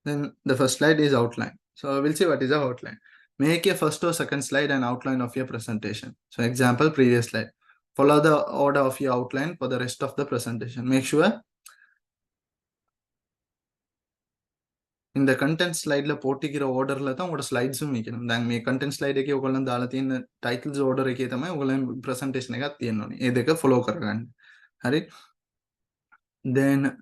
A: Then the first slide is outline. So we'll see what is the outline. Make a first or second slide an outline of your presentation. So example, previous slide. Follow the order of your outline for the rest of the presentation. Make sure in the content slide la potikira order la tha oda slides meekanam dan me content slide එකේ ඔයගොල්ලන් දාලා තියෙන titles order එකේ තමයි ඔයගොල්ලන් presentation එකක් තියෙන්න ඕනේ. ඒ දෙක follow කරගන්න. හරි? Then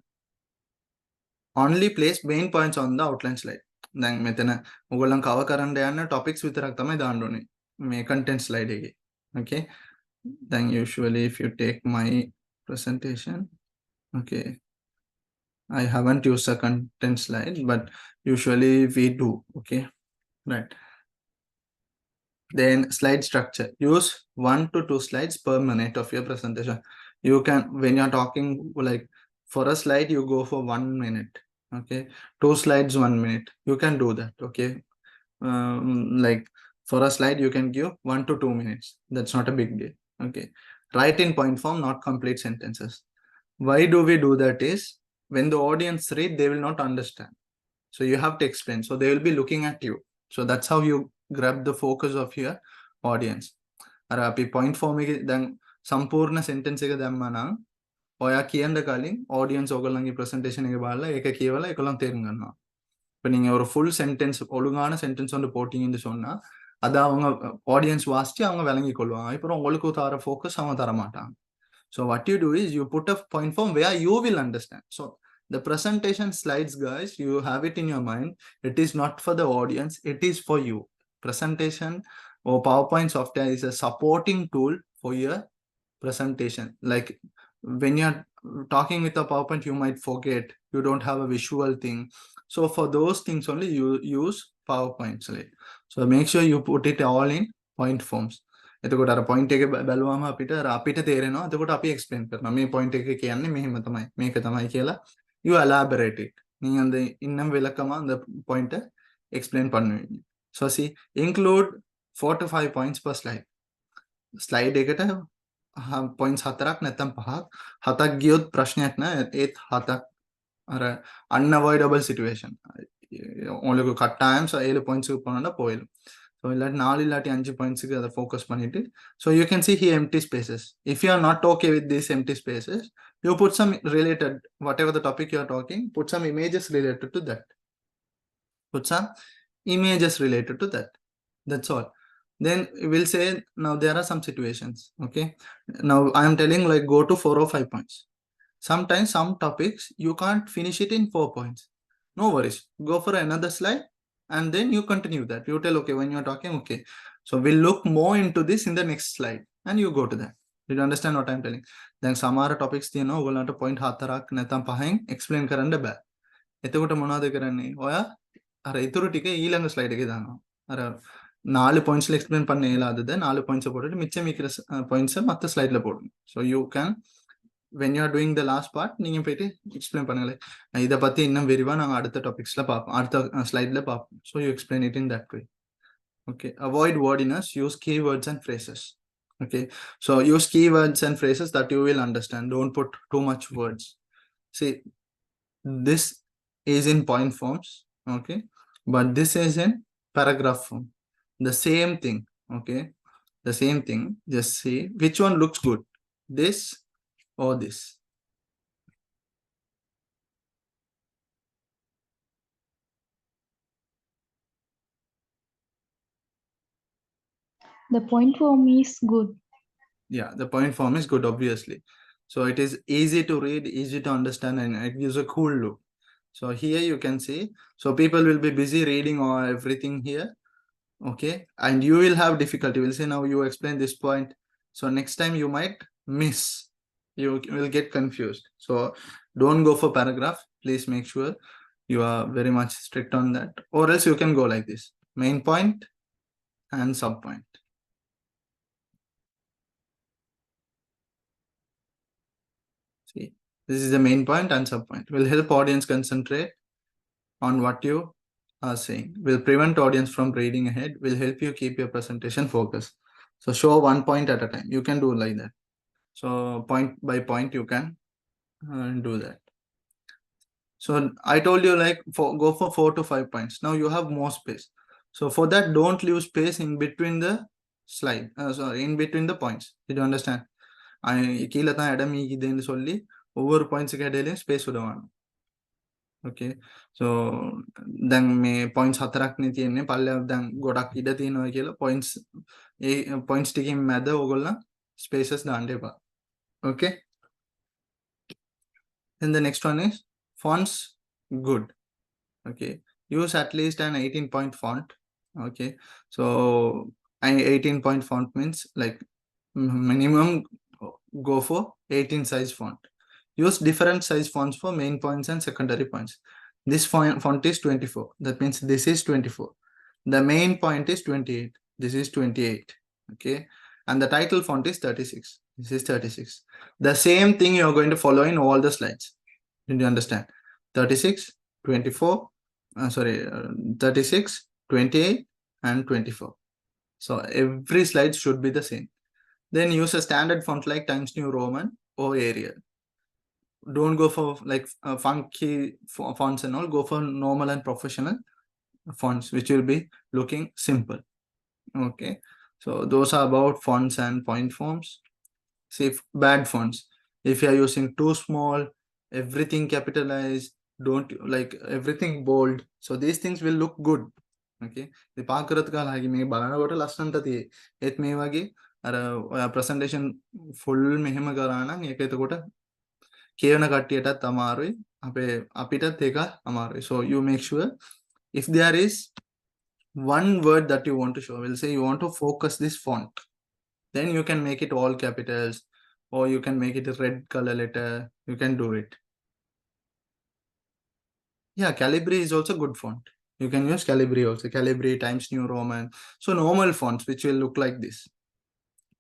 A: only place main points on the outline slide. දැන් මෙතන ඔයගොල්ලන් cover කරන්න යන topics විතරක් තමයි දාන්න ඕනේ මේ content slide එකේ. Okay? Then usually if you take my presentation, okay, I haven't used a content slide, but usually we do. Okay, right. Then slide structure. Use 1 to 2 slides per minute of your presentation. You can, when you're talking, like for a slide, you go for 1 minute. Okay, 2 slides, 1 minute. You can do that. Okay, like for a slide, you can give 1 to 2 minutes. That's not a big deal. Okay, write in point form, not complete sentences. Why do we do that is when the audience read, they will not understand. So you have to explain. So they will be looking at you. So that's how you grab the focus of your audience. අර අපි point form එකේ දැන් සම්පූර්ණ sentence එක දැම්මා නම් ඔයා කියන්න කලින් audience ඔයගොල්ලන්ගේ presentation එක බලලා ඒක කියවලා ඒගොල්ලන් තේරුම් ගන්නවා. இப்போ நீங்க ஒரு full sentence ஒழுங்கான sentence வந்து போட்டீங்கன்னு சொன்னா அத அவங்க audience வாசிச்சு அவங்க விளங்கி கொள்வாங்க. அப்புறம் உங்களுக்கு தர focus அவங்க தர மாட்டாங்க. So what you do is you put a point form where you will understand. So the presentation slides, guys, you have it in your mind. It is not for the audience. It is for you. Presentation or PowerPoint software is a supporting tool for your presentation. Like when you're talking with a PowerPoint, you might forget. You don't have a visual thing. So for those things only, you use PowerPoint slide. So make sure you put it all in point forms. එතකොට අර point එක බැලුවාම අපිට තේරෙනවා. එතකොට අපි explain කරනවා. මේ point එක කියන්නේ මෙහෙම තමයි. මේක තමයි කියලා you elaborate it. நீங்க அந்த இன்னும் விளக்கமா அந்த point explain பண்ணுவீங்க. So see, include 4 to 5 points per slide. Slide එකට points 4ක් නැත්නම් 5ක්. 7ක් ගියොත් ප්‍රශ්නයක් නෑ. ඒත් 7ක් අර unavoidable situation. உங்களுக்கு கட்டாயம் 7 points போனோம்னா போயிடும். So இல்லாட்டி 4 இல்லாட்டி 5 points-க்கு அதை focus பண்ணிட்டு so you can see here empty spaces. If you are not okay with these empty spaces, you put some related, whatever the topic you are talking, put some images related to that. Put some images related to that. That's all. Then we'll say now there are some situations. Okay, now I am telling like go to 4 or 5 points. Sometimes some topics you can't finish it in 4 points. No worries, go for another slide and then you continue that. You tell, okay, when you're talking, okay, so we'll look more into this in the next slide and you go to that. Did you understand what I'm telling? Then සමහර topics තියෙනවා ඔයගොල්ලන්ට point 4ක් නැත්නම් 5න් explain කරන්න බෑ. එතකොට මොනවද කරන්නේ? ඔයා අර ඊතුරු ටික ඊළඟ slide එකේ දානවා. අර 4 points ல explain பண்ண இயலாதத 4 points போட்டுட்டு மிச்சம் இருக்கிற points மத்த slide ல போடணும். So you can, when you are doing the last part, நீங்க போயிட்டு explain பண்ணுங்க. இத பத்தி இன்னும் விரிவா நாங்க அடுத்த டாபிக்ஸ்ல பாப்போம். அடுத்த ஸ்லைட்ல பாப்போம். So you explain it in that way. Okay, avoid wordiness, use keywords and phrases. Okay, so use keywords and phrases that you will understand. Don't put too much words. See, this is in point forms, okay, but this is in paragraph form. The same thing, okay, the same thing. Just see which one looks good, this or this.
C: The point form is good.
A: Yeah, the point form is good, obviously. So it is easy to read, easy to understand, and it gives a cool look. So here you can see, so people will be busy reading or everything here. Okay, and you will have difficulty. We'll say now you explain this point, so next time you might miss, you will get confused. So don't go for paragraph. Please make sure you are very much strict on that, or else you can go like this: main point and sub point. See, this is the main point and sub point. Will help audience concentrate on what you are saying, will prevent audience from reading ahead, will help you keep your presentation focused. So show one point at a time. You can do like that. So point by point you can do that. So I told you like go for 4 to 5 points. Now you have more space. So for that, don't leave space in between the slide. Sorry, in between the points. Did you understand? கீழே தான் இடம் ஈகுதுன்னு சொல்லி ஒவ்வொரு பாயிண்ட்ஸுக்கு இடையிலையும் space விடுவாங்க. Okay, so දැන් මේ points 4ක් නේ තියෙන්නේ. පල්ලෙහාට දැන් ගොඩක් ඉඩ තියෙනවා කියලා points points ටිකකින් මැද ඕගොල්ලෝ spaces දාන්න එපා. Okay, then the next one is fonts. Good. Okay, use at least an 18-point font. Okay, so 18-point font means like minimum go for 18 size font. Use different size fonts for main points and secondary points. This font is 24. That means this is 24. The main point is 28. This is 28. Okay, and the title font is 36. This is 36. The same thing you are going to follow in all the slides. Did you understand? 36, 24, 36, 28, and 24. So every slide should be the same. Then use a standard font like Times New Roman or Arial. Don't go for like funky fonts and all. Go for normal and professional fonts, which will be looking simple. Okay, so those are about fonts and point forms. See, bad fonts, if you are using too small, everything capitalized, don't like everything bold, so these things will look good. Okay, the පාකරත්කා ලයි මේ බලනකොට ලස්සනට තියෙයි. ඒත් මේ වගේ අර ඔයා presentation full මෙහෙම කරා නම් ඒක එතකොට කියවන කට්ටියටත් අමාරුයි, අපිටත් ඒක අමාරුයි. So you make sure if there is one word that you want to show, we'll say you want to focus this font, then you can make it all capitals, or you can make it a red color letter. You can do it. Yeah, Calibri is also good font. You can use Calibri also. Calibri, Times New Roman. So normal fonts which will look like this.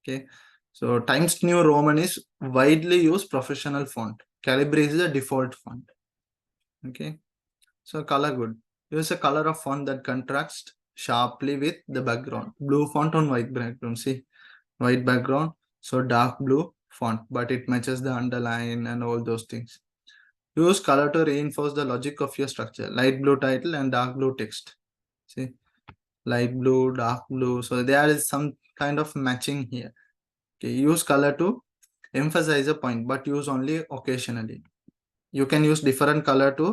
A: Okay, so Times New Roman is widely used professional font. Calibri is the default font. Okay, so color good. Use a color of font that contrasts sharply with the background. Blue font on white background. See, white background, so dark blue font, but it matches the underline and all those things. Use color to reinforce the logic of your structure. Light blue title and dark blue text. See, light blue, dark blue, so there is some kind of matching here. Okay, use color to emphasize a point, but use only occasionally. You can use different color to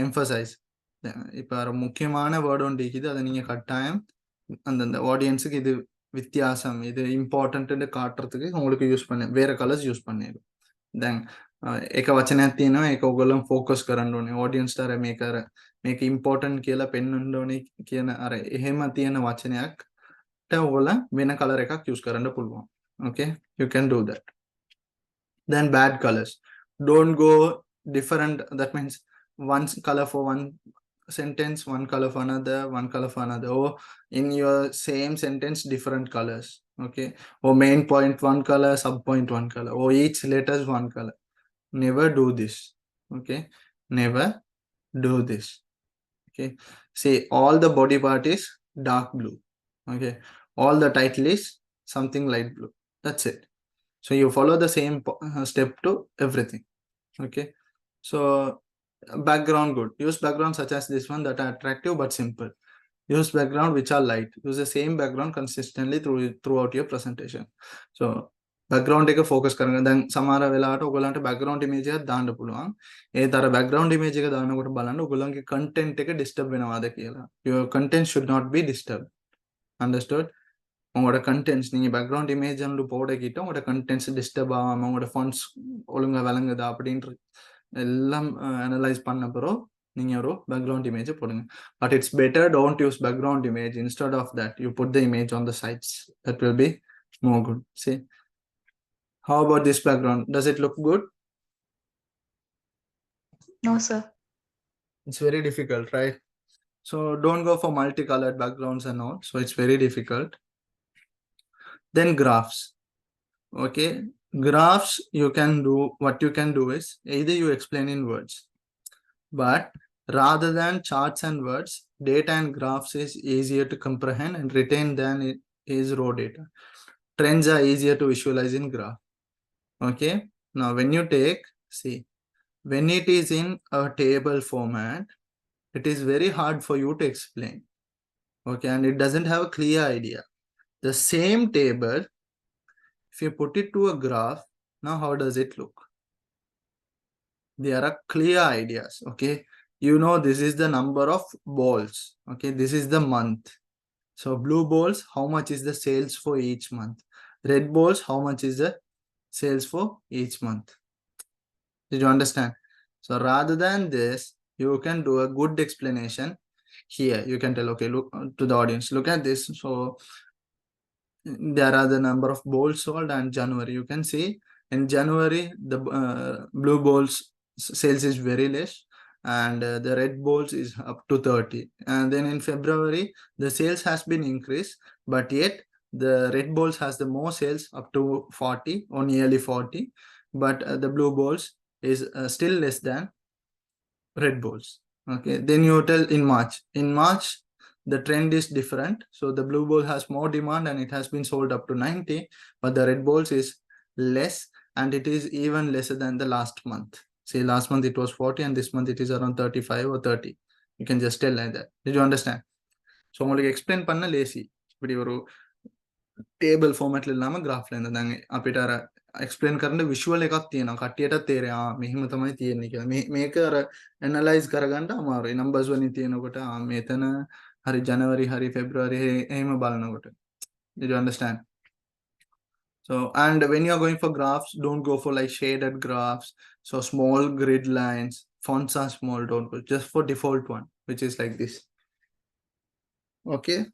A: emphasize. இப்போ ஒரு முக்கியமான word ஒன்று இருக்குது, அதை நீங்கள் கட்டாயம் அந்தந்த ஆடியன்ஸுக்கு இது வித்தியாசம், இது இம்பார்ட்டன்ட்னு காட்டுறதுக்கு உங்களுக்கு யூஸ் பண்ண வேற கலர்ஸ் யூஸ் பண்ணிடும். දැන් එක වචනයක් තියෙනවා, ඒක ඔයගොල්ලෝ ફોકස් කරන්න ඕනේ. ඔඩියන්ස්ට අර මේක ඉම්පෝටන්ට් කියලා පෙන්වන්න ඕනේ කියන අර එහෙම තියෙන වචනයක්ට ඔයගොල්ලෝ වෙන කලර් එකක් யூஸ் කරන්න පුළුවන්. Okay, you can do that. Then bad colors. Don't go different. That means one color for one sentence, one color for another, one color for another, or in your same sentence different colors. Okay, or main point one color, sub point one color, or each letters one color. Never do this. Okay, never do this. Okay, see, all the body part is dark blue. Okay, all the title is something light blue. That's it. So you follow the same step to everything. Okay, so background good. Use background such as this one that are attractive but simple. Use background which are light. Use the same background consistently throughout your presentation. So background එක focus කරන්න. දැන් සමහර වෙලාවට ඔයගොල්ලන්ට background image එකක් දාන්න පුළුවන්. ඒත් අර background image එක දානකොට බලන්න ඔයගොල්ලන්ගේ content එක disturb වෙනවාද කියලා. Your content should not be disturbed. Understood? உங்களோட contents நீங்க background image அண்டு போடக்கிட்ட உங்களோட contents disturb ஆகாம உங்களோட fonts ஒழுங்கா விளங்குதா அப்படின்ற எல்லாம் அனலைஸ் பண்ண பிறகு background image but it's better don't use background image. Instead of that, you put the image on the sides. That will be more good. See, how about this background? Does it look good?
C: No, sir.
A: It's very difficult, right? So don't go for multicolored backgrounds and all. So it's very difficult. Then graphs. Okay, graphs, what you can do is either you explain in words, but rather than charts and words, data and graphs is easier to comprehend and retain than it is raw data. Trends are easier to visualize in graph. Okay, now when you see, when it is in a table format, it is very hard for you to explain. Okay, and it doesn't have a clear idea. The same table, if you put it to a graph, now how does it look? There are clear ideas. Okay, this is the number of balls. Okay, this is the month. So blue balls, how much is the sales for each month? Red balls, how much is the sales for each month? Did you understand? So rather than this, you can do a good explanation here. You can tell, okay, look to the audience, look at this. So there are the number of balls sold and January. You can see in January, the blue balls sales is very less and the red balls is up to 30. And then in February, the sales has been increased, but yet the red balls has the more sales up to 40 or nearly 40, but the blue balls is still less than red balls. Okay, then you tell in March the trend is different. So the blue ball has more demand and it has been sold up to 90, but the red balls is less and it is even lesser than the last month. See, last month it was 40 and this month it is around 35 or 30. You can just tell like that. Did you understand? So உங்களுக்கு explain பண்ண lazy. இப்படி ஒரு table format ඉල්ලාම graph ල ඉඳන් අපිට අර explain කරන්න visual එකක් තියෙනවා. කට්ටියට තේරෙයි මෙහෙම තමයි තියෙන්නේ කියලා. මේක අර ඇනලයිස් කරගන්න අමාරුයි. නම්බර්ස් වලින් තියෙනකොට මෙතන හරි ජනවරි හරි ෆෙබ්‍රුවරි එහෙම බලනකොට. Did you understand? So, and when you are going for graphs, don't go for like shaded graphs. So small grid lines, fonts are small, don't go. Just for default one, which is like this. Okay.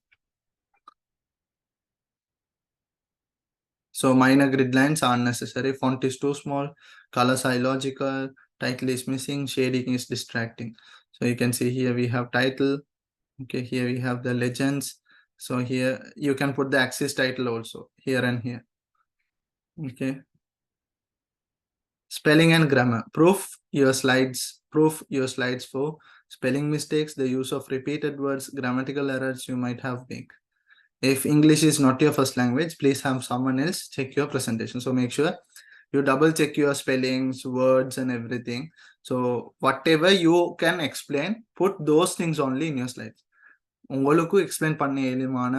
A: So minor grid lines are unnecessary. Font is too small. Colors are illogical. Title is missing. Shading is distracting. So you can see here we have title. Okay, here we have the legends. So here you can put the axis title also here and here. Okay. Spelling and grammar. Proof your slides for spelling mistakes, the use of repeated words, grammatical errors you might have made. If English is not your first language, please have someone else check your presentation. So make sure you double check your spellings, words and everything. So whatever you can explain, put those things only in your slides. உங்களுக்கு explain பண்ண ஏழுமான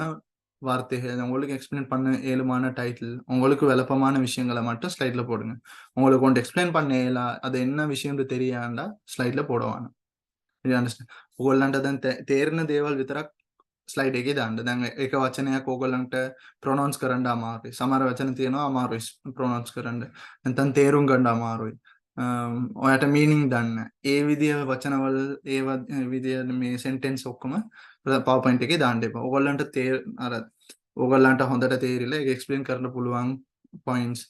A: வார்த்தைகள், உங்களுக்கு explain பண்ண ஏழுமான title, உங்களுக்கு விளப்பமான விஷயங்களை மட்டும் ஸ்லைட்ல போடுங்க. உங்களுக்கு ஒன்று எக்ஸ்பிளைன் பண்ண ஏலா அது என்ன விஷயம்னு தெரியாண்டா ஸ்லைட்ல போடுவாங்க. You understand? ඕගොල්ලන්ට දැන් තේරෙන දේවල් විතරක් ස්ලයිඩ් එකේ දාන්න. දැන් එක වචනයක් ඕගොල්ලන්ට ප්‍රොනවුන්ස් කරන්න අමාරුයි. සමහර වචන තියෙනවා අමාරුයි ප්‍රොනවුන්ස් කරන්න. නැත්නම් තේරුම් ගන්න අමාරුයි. ඔයාට මීනින්ග් දන්න. ඒ විදිය වචනවල ඒ විදිය මේ සෙන්ටෙන්ස් ඔක්කොම PowerPoint එකේ දාන්න එපා. ඕගොල්ලන්ට හොඳට තේරිලා ඒක එක්ස්ප්ලেইন කරන්න පුළුවන් points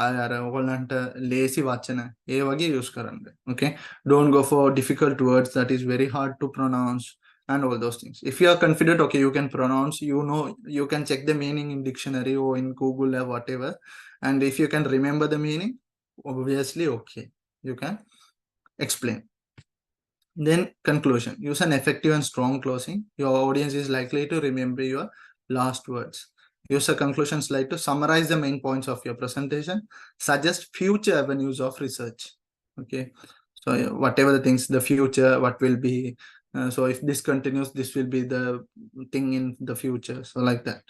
A: අර ඕගොල්ලන්ට ලේසි වචන ඒ වගේ use කරන්න. Okay, don't go for difficult words that is very hard to pronounce and all those things. If you are confident, okay, you can pronounce, you can check the meaning in dictionary or in Google or whatever, and if you can remember the meaning, obviously okay, you can explain. Then conclusion. Use an effective and strong closing. Your audience is likely to remember your last words. Use a conclusion slide to summarize the main points of your presentation. Suggest future avenues of research. Okay, so whatever the things, the future, what will be. So if this continues, this will be the thing in the future. So like that.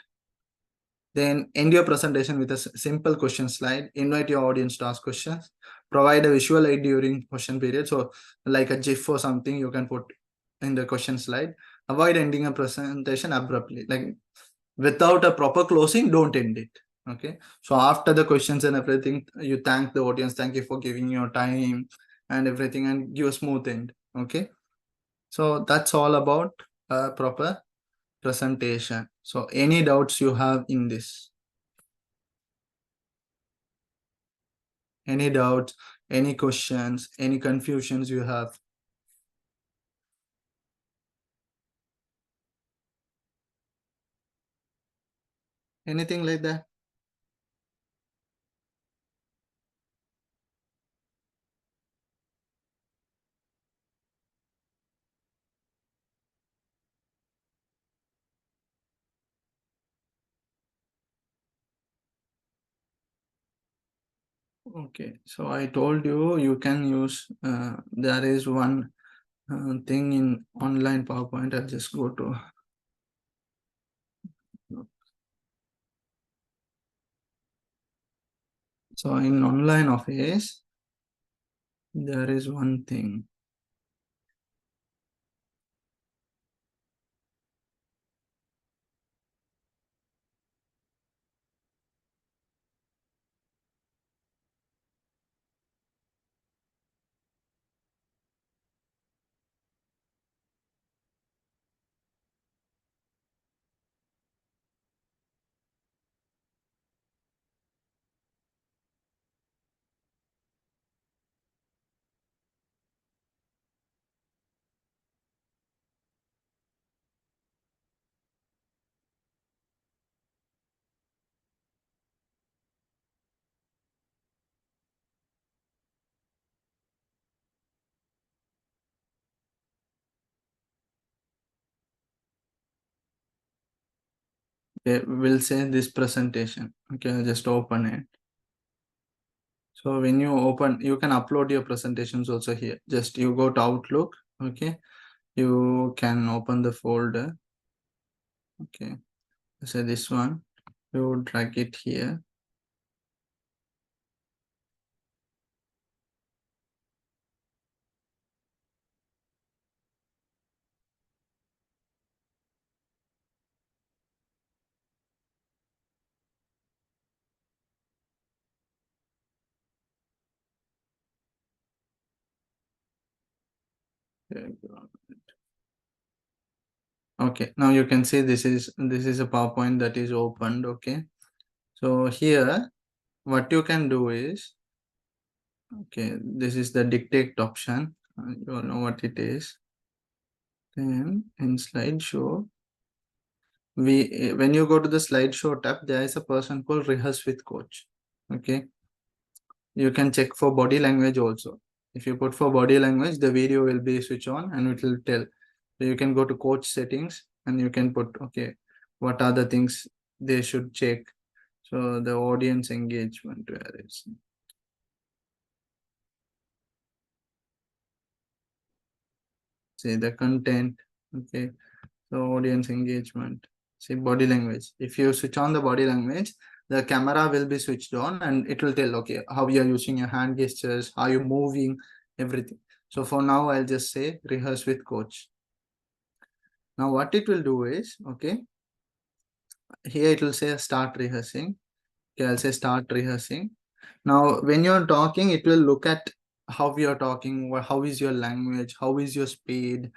A: Then end your presentation with a simple question slide. Invite your audience to ask questions. Provide a visual aid during question period. So like a GIF or something you can put in the question slide. Avoid ending a presentation abruptly. Like without a proper closing, don't end it. Okay. So after the questions and everything, you thank the audience. Thank you for giving your time and everything and give a smooth end. Okay. So that's all about proper presentation. So any doubts you have in this? Any doubts, any questions, any confusions you have? Anything like that? Okay, so I told you you can use, there is one thing in online PowerPoint. I'll just go to. So in online office, there is one thing. Okay, we'll say this presentation. Okay, I'll just open it. So when you open, you can upload your presentations also here. Just you go to Outlook. Okay, you can open the folder. Okay, say this one. You drag it here. Okay, now you can see this is a PowerPoint that is opened. Okay, so here what you can do is, okay, this is the dictate option. You all know what it is. Then in slideshow, when you go to the slideshow tab, there is a person called rehearse with coach. Okay, you can check for body language also. If you put for body language, the video will be switch on and it will tell. So you can go to coach settings and you can put, okay, what are the things they should check. So the audience engagement, where is, say the content. Okay, so audience engagement, see body language. If you switch on the body language, the camera will be switched on and it will tell, okay, how you are using your hand gestures, how you moving, everything. So for now, I'll just say rehearse with coach. Now what it will do is, okay, here it will say start rehearsing. Okay, I'll say start rehearsing. Now when you're talking, it will look at how you're talking, how is your language, how is your speed,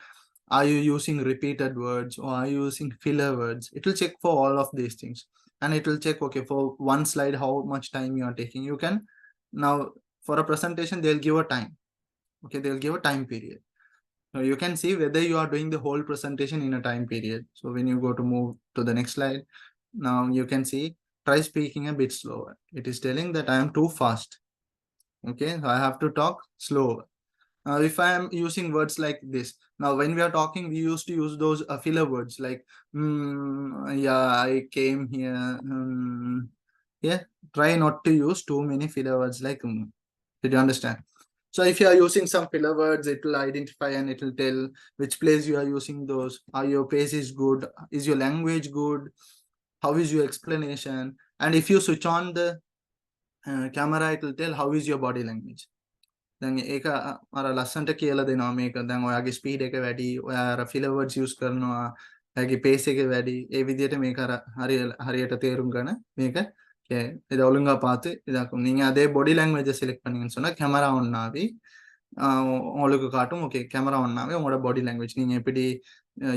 A: are you using repeated words or are you using filler words. It will check for all of these things and it will check, okay, for one slide how much time you are taking. You can now, for a presentation, they'll give a time. Okay, they'll give a time period. So you can see whether you are doing the whole presentation in a time period. So when you go to move to the next slide, now you can see try speaking a bit slower. It is telling that I am too fast. Okay, so I have to talk slower. If I am using words like this, now when we are talking, we used to use those filler words like, yeah, I came here. Yeah, try not to use too many filler words like, did you understand? So if you are using some filler words, it will identify and it will tell which place you are using those. Are your pace is good? Is your language good? How is your explanation? And if you switch on the camera, it will tell how is your body language. දැන් ඒක අර ලස්සන්ට කියලා දෙනවා මේක. දැන් ඔයාගේ speed එක වැඩි, ඔයා අර ෆිලර් වර්ඩ්ස් යූස් කරනවා, ඔයාගේ පේස් එක වැඩි. ඒ විදිහට මේක අර හරියට තේරුම් ගන්න මේක இதை ஒழுங்கா பார்த்து இதாக்கும். நீங்க அதே பாடி லாங்குவேஜை செலக்ட் பண்ணீங்கன்னு சொன்னா கேமரா ஆன் ஆகி உங்களுக்கு காட்டும். ஓகே கேமரா ஆன்னாவே உங்களோட பாடி லாங்குவேஜ் நீங்க எப்படி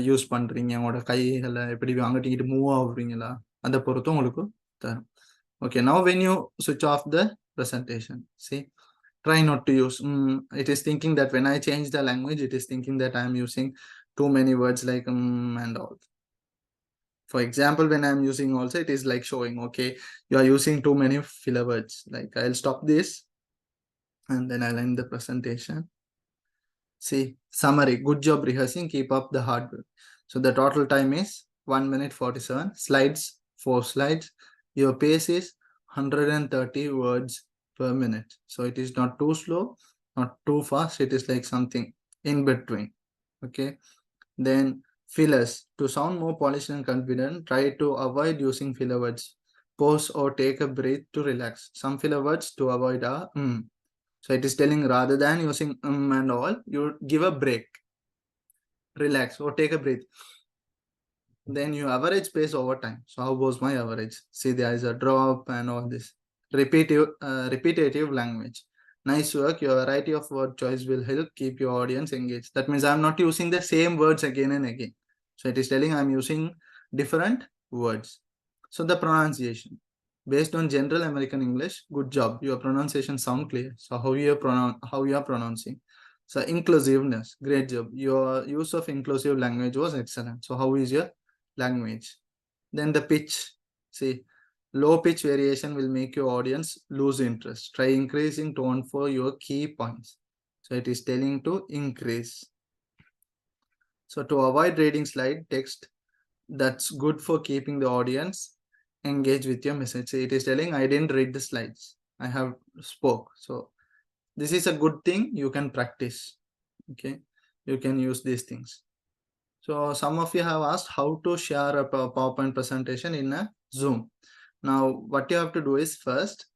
A: யூஸ் பண்றீங்க, உங்களோட கைகளை எப்படி அங்கிட்டு இங்கிட்டு மூவ் ஆகுறீங்களா, அதை பொறுத்து உங்களுக்கு தரும். Okay, now when you switch off the presentation, see, try not to use. It is thinking that when I change the language, it is thinking that I am using too many words like and all. For example, when I am using also, it is like showing, okay, you are using too many filler words. Like I'll stop this and then I'll end the presentation. See, summary, good job rehearsing, keep up the hard work. So the total time is 1 minute 47. Slides, 4 slides. Your pace is 130 words per minute. So it is not too slow, not too fast. It is like something in between. Okay. Then fillers. To sound more polished and confident, try to avoid using filler words. Pause or take a breath to relax. Some filler words to avoid are So it is telling rather than using and all, you give a break, relax, or take a breath. Then you average pace over time. So how was my average? See, there is a drop and all this. Repetitive language. Nice work. Your variety of word choice will help keep your audience engaged. That means I'm not using the same words again and again. So it is telling I'm using different words. So the pronunciation. Based on general American English, good job. Your pronunciation sound clear. So how you are pronouncing. So inclusiveness, great job. Your use of inclusive language was excellent. So how is your language? Then the pitch. See, low pitch variation will make your audience lose interest. Try increasing tone for your key points. So it is telling to increase. So to avoid reading slide text, that's good for keeping the audience engaged with your message. So it is telling I didn't read the slides. I have spoke. So this is a good thing you can practice. Okay, you can use these things. So some of you have asked how to share a PowerPoint presentation in a Zoom. Now what you have to do is, first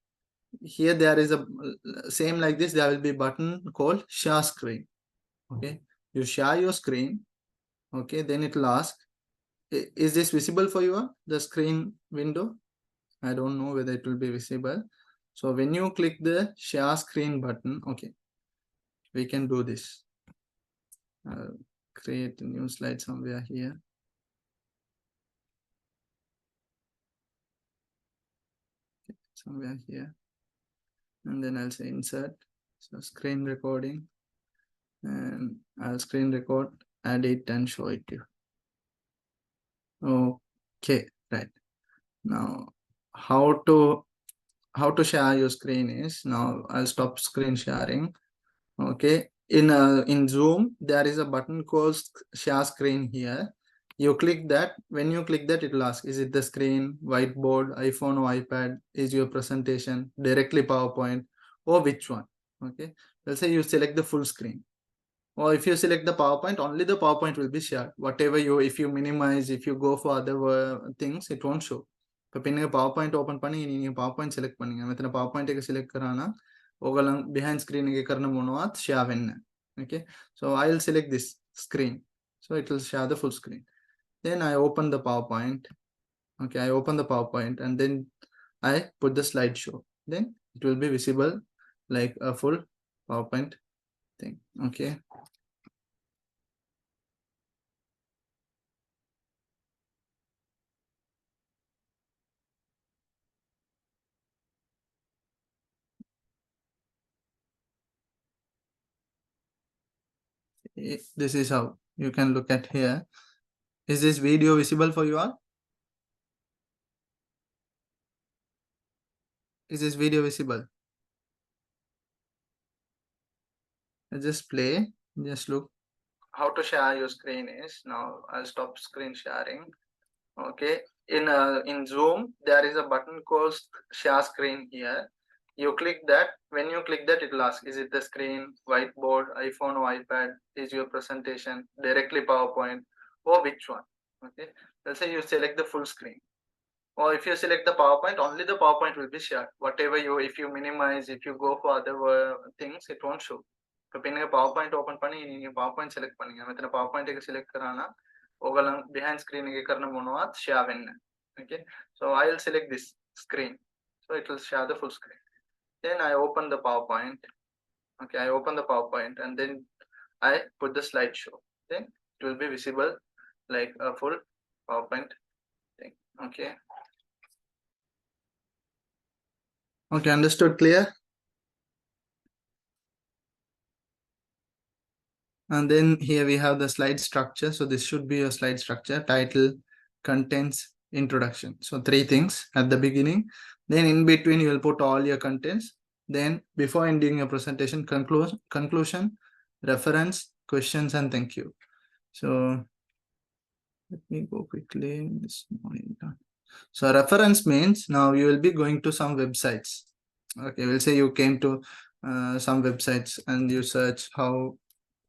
A: here there is a same like this, there will be a button called share screen. Okay, you share your screen. Okay, then it will ask, is this visible for you, the screen window? I don't know whether it will be visible. So when you click the share screen button, okay, we can do this. Create a new slide somewhere here. Somewhere here. And then I'll say insert. So screen recording. And I'll screen record, add it and show it to you. Okay, right. Now how to share your screen is, now I'll stop screen sharing. Okay, in Zoom there is a button called share screen here. You click that. When you click that, it will ask, is it the screen, whiteboard, iPhone or iPad, is your presentation directly PowerPoint, or which one? Okay, let's say you select the full screen, or if you select the PowerPoint, only the PowerPoint will be shared. Whatever you, if you minimize, if you go for other things, it won't show. இப்போ நீங்கள் PowerPoint open பண்ணி நீங்கள் PowerPoint select பண்ணீங்க මෙතන PowerPoint එක select කරා නම් ඔයගොල්ලන් behind screen එකේ කරන මොනවත් share වෙන්නේ. Okay, so I'll select this screen, so it will share the full screen. Then I open the PowerPoint. Okay, I open the PowerPoint and then I put the slideshow. Then it will be visible like a full PowerPoint thing. Okay. This is how you can look at here. Is this video visible for you all? Is this video visible? Just play, just look. How to share your screen is, now I'll stop screen sharing. Okay, in Zoom there is a button called share screen here. You click that. When you click that, it will ask, is it the screen, whiteboard, iPhone or iPad, is your presentation directly PowerPoint, or which one? Okay, let's say you select the full screen, or if you select the PowerPoint, only the PowerPoint will be shared. Whatever you, if you minimize, if you go for other things, it won't show. இப்போ நீங்கள் PowerPoint open பண்ணி நீங்கள் PowerPoint select பண்ணீங்க මෙතන PowerPoint එක select කරා නම් ඔයගොල්ලන් behind screen එකේ කරන මොනවත් share වෙන්නේ. Okay, so I'll select this screen, so it will share the full screen. Then I open the PowerPoint. Okay, I open the PowerPoint and then I put the slideshow. Then it will be visible like a full PowerPoint thing. Okay. Okay, understood, clear? And then here we have the slide structure. So this should be a slide structure: title, contents, introduction. So 3 things at the beginning. Then in between you will put all your contents. Then before ending your presentation, conclusion, reference, questions, and thank you. So let me go quickly. This morning. So reference means now you will be going to some websites. Okay, we'll say you came to some websites and you search how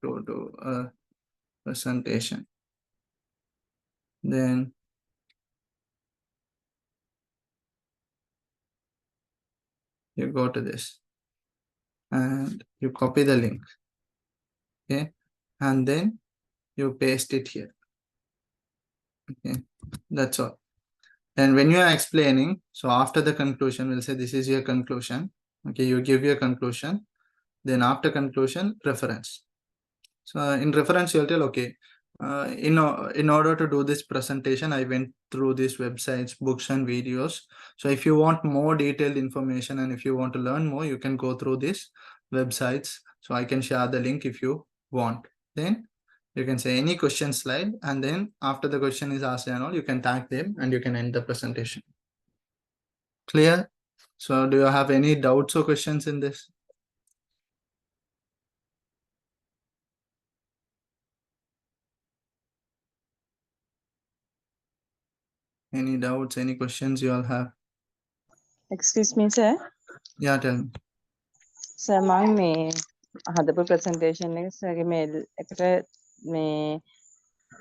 A: to do a presentation. Then you go to this and you copy the link. Okay, and then you paste it here. Okay, that's all. And when you are explaining, so after the conclusion, we'll say this is your conclusion. Okay, you give your conclusion. Then after conclusion, reference. So in reference, you'll tell, okay, in order to do this presentation, I went through these websites, books, and videos. So if you want more detailed information and if you want to learn more, you can go through these websites. So I can share the link if you want. Then you can say any question slide, and then after the question is asked and all, you can tag them and you can end the presentation. Clear? So do you have any doubts or questions in this? Any doubts, any questions you all have?
E: Excuse me, sir.
A: Yeah, tell me.
E: Sir, මම මේ හදපු presentation එක සර්ගේ mail එකට මේ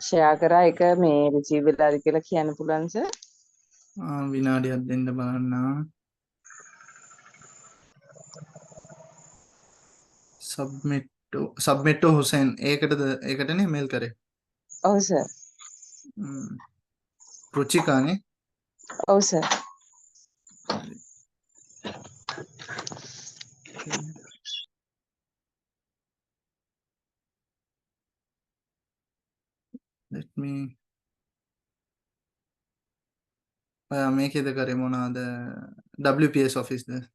E: share කරා එක මේ receive වෙලාද කියලා කියන්න පුළුවන් sir?
A: විනාඩියක් දෙන්න බලන්න. submit to Hussein ඒකටනේ mail කරේ.
E: ඔව් sir.
A: රුචිකානේ.
E: ඔව් sir.
A: Let me මේකේද කරේ මොනවාද? WPS office the?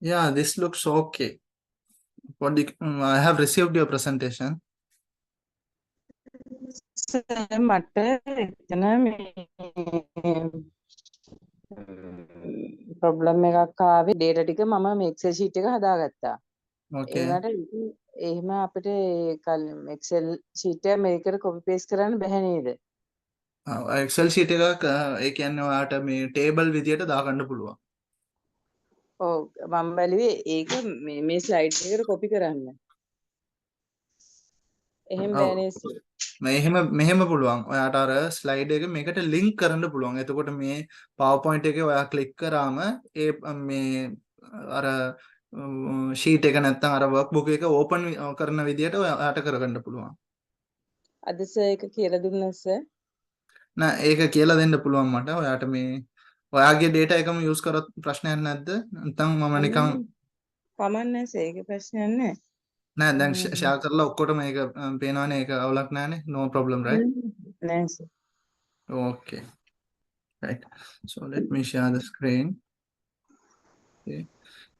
A: Yeah, this looks okay. I have received your presentation.
E: Sir, මට එතන මේ problem එකක් ආවේ data ටික මම මේ Excel sheet එක හදාගත්තා.
A: Okay.
E: ඒකට එහෙම අපිට Excel sheet එක මේකට copy paste කරන්න බැහැ නේද?
A: Excel sheet එකක් ඒ කියන්නේ ඔයාට මේ table විදියට දාගන්න පුළුවන්.
E: ඔව් මම බැලුවේ ඒක මේ slide එකට copy කරන්න. එහෙම බෑ නේද sir?
A: මෙහෙම පුළුවන්. ඔයාට අර ස්ලයිඩ් එක මේකට ලින්ක් කරන්න පුළුවන්. එතකොට මේ PowerPoint එකේ ඔයා ක්ලික් කරාම ඒ මේ අර sheet එක නැත්නම් අර workbook එක open කරන විදියට ඔයාට කරගන්න පුළුවන්.
E: අද sir එක කියලා දුන්නා sir.
A: නෑ ඒක කියලා දෙන්න පුළුවන් මට. ඔයාට මේ ඔයාගේ data එකම use කරත් ප්‍රශ්නයක් නැද්ද? නැත්නම් මම නිකන්
E: කමන්නේ sir ඒකේ ප්‍රශ්නයක් නැහැ.
A: නෑ දැන් share කරලා ඔක්කොටම මේක පේනවනේ ඒක අවුලක් නෑනේ. No problem, right?
E: නෑ sir.
A: Okay. Right. So let me share the screen. Okay.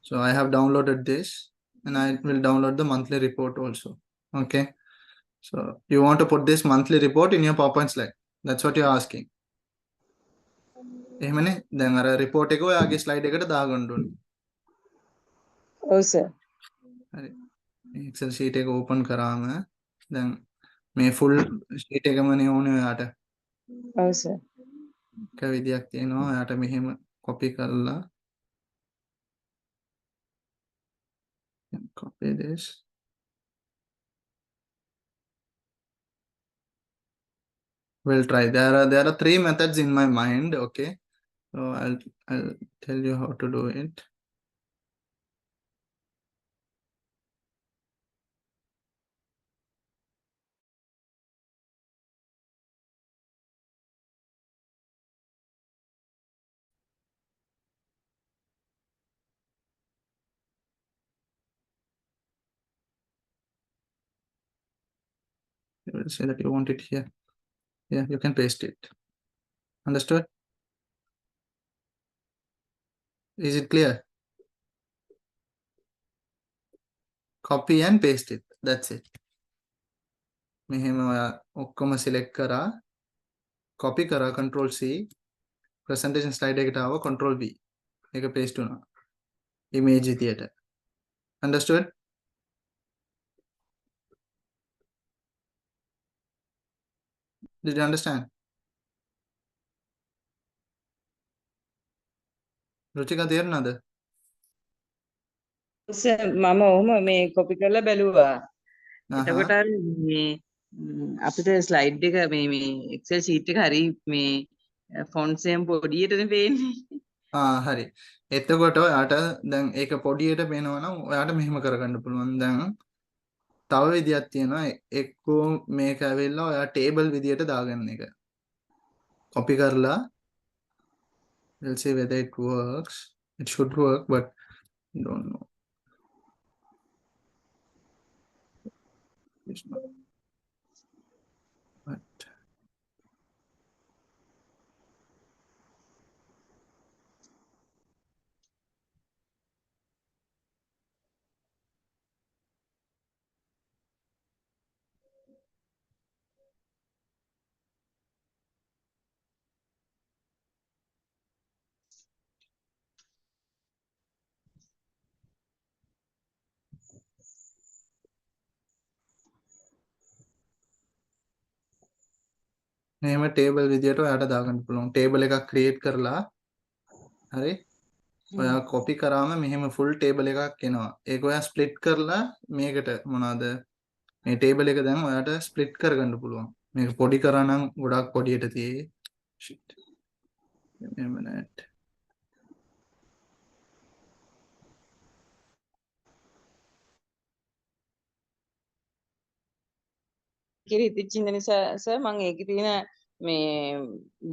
A: So I have downloaded this and I will download the monthly report also. Okay. So you want to put this monthly report in your PowerPoint slide. That's what you're asking. එහෙමනේ දැන් අර report එක ඔයාගේ slide එකට දාගන්න ඕනේ.
E: ඔව් sir.
A: හරි. Excel sheet එක open කරාම දැන් මේ ෆුල් ෂීට් එකමනේ ඕනේ ඔයාට.
E: ඔව් සර්.
A: එක විදියක් තියෙනවා. ඔයාට මෙහෙම කොපි කරලා copy this. We'll try. There are 3 methods in my mind. Okay, so I'll tell you how to do it. You will say that you want it here. Yeah, you can paste it. Understood? Is it clear? Copy and paste it. That's it. මෙහෙම ඔයා ඔක්කොම select කරා, copy කරා, control C, presentation slide එකට ආව, control V. ඒක paste වුණා. Image විදියට. Understood? Did you understand? රුචිකා තේරුණාද?
E: සර් මම ඔහොම මේ කොපි කරලා බැලුවා. එතකොට අර මේ අපිට ස්ලයිඩ් එක මේ Excel sheet එක හරි මේ ෆොන්ට්ස් එහෙම පොඩියටනේ පේන්නේ.
A: හරි. එතකොට ඔයාට දැන් ඒක පොඩියට පේනවා නම් ඔයාට මෙහෙම කරගන්න පුළුවන්. දැන් තව විදියක් තියෙනවා. එක්කෝ මේක ඇවිල්ලා ඔයා ටේබල් විදියට දාගන්න එක. copy කරලා we'll see whether it works. It should work, but don't know. It's not. But මෙහෙම ටේබල් විදියට ඔයාට දාගන්න පුළුවන්. ටේබල් එකක් ක්‍රියේට් කරලා හරි. ඔයා කොපි කරාම මෙහෙම ෆුල් ටේබල් එකක් එනවා. ඒක ඔයා ස්ප්ලිට් කරලා මේකට මොනවාද මේ ටේබල් එක දැන් ඔයාට ස්ප්ලිට් කරගන්න පුළුවන්. මේක පොඩි කරා නම් ගොඩක් පොඩියට තියෙයි. shit. Give me a minute.
E: කියලා හිතෙච්ච ඉඳ නිසා සර් මම ඒකේ තියෙන මේ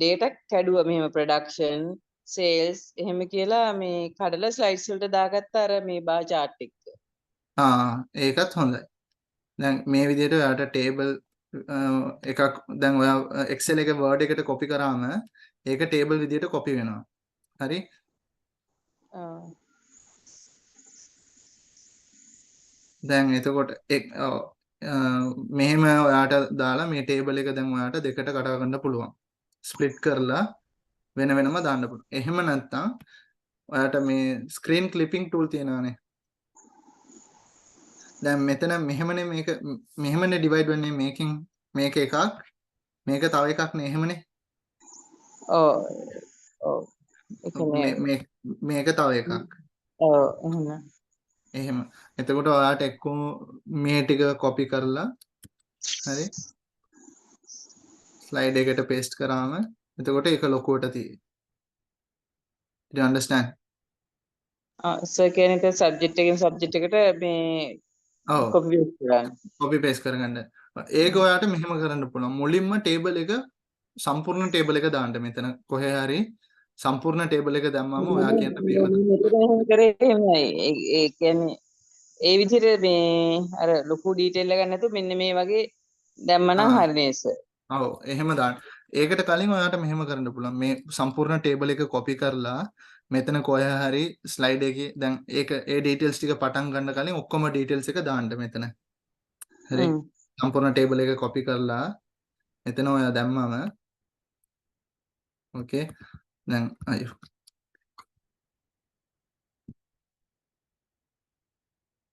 E: data කැඩුවා මෙහෙම production sales එහෙම කියලා මේ කඩලා slides වලට දාගත්ත අර මේ bar chart එක.
A: ඒකත් හොඳයි. දැන් මේ විදියට ඔයාට ටේබල් එකක් දැන් ඔයා Excel එක Word එකට කොපි කරාම ඒක ටේබල් විදියට කොපි වෙනවා. හරි? දැන් එතකොට මෙහෙම ඔයාට දාලා මේ ටේබල් එක දැන් ඔයාට දෙකට කඩා ගන්න පුළුවන්. ස්ප්ලිට් කරලා වෙන වෙනම දාන්න පුළුවන්. එහෙම නැත්නම් ඔයාට මේ ස්ක්‍රීන් ක්ලිපිං ටූල් තියෙනවානේ. දැන් මෙතන මෙහෙමනේ මේක මෙහෙමනේ ඩිවයිඩ් වෙන්නේ මේකෙන් මේක එකක් මේක තව එකක් නේ එහෙමනේ.
E: ඔව් ඔව්
A: මේක තව එකක්.
E: ඔව් එහෙම.
A: එහෙම. එතකොට ඔයාට එක්කෝ මේ ටික කොපි කරලා හරි ස්ලයිඩ් එකට පේස්ට් කරාම එතකොට ඒක ලොකුවට තියෙයි. Do you understand?
E: සර් කියන්නේ සබ්ජෙක්ට් එකෙන් සබ්ජෙක්ට් එකට මේ කොපි පේස්ට් කරන්න.
A: කොපි පේස්ට් කරගන්න. ඒක ඔයාට මෙහෙම කරන්න පුළුවන්. මුලින්ම ටේබල් එක සම්පූර්ණ ටේබල් එක දාන්න මෙතන කොහේ හරි සම්පූර්ණ ටේබල් එක දැම්මම ඔයා කියන
E: මෙහෙම කරේ එහෙමයි. ඒ කියන්නේ ඒ විදිහට මේ අර ලොකු ඩීටේල් එකක් නැතුව මෙන්න මේ වගේ දැම්මනම් හරිනේ සර්.
A: ඔව් එහෙම දාන්න. ඒකට කලින් ඔයාට මෙහෙම කරන්න පුළුවන්. මේ සම්පූර්ණ ටේබල් එක කොපි කරලා මෙතන කොහේ හරි ස්ලයිඩ් එකේ දැන් ඒක ඒ ඩීටේල්ස් ටික පටන් ගන්න කලින් ඔක්කොම ඩීටේල්ස් එක දාන්න මෙතන. හරි. සම්පූර්ණ ටේබල් එක කොපි කරලා මෙතන ඔයා දැම්මම ඕකේ. දැන් අයියෝ.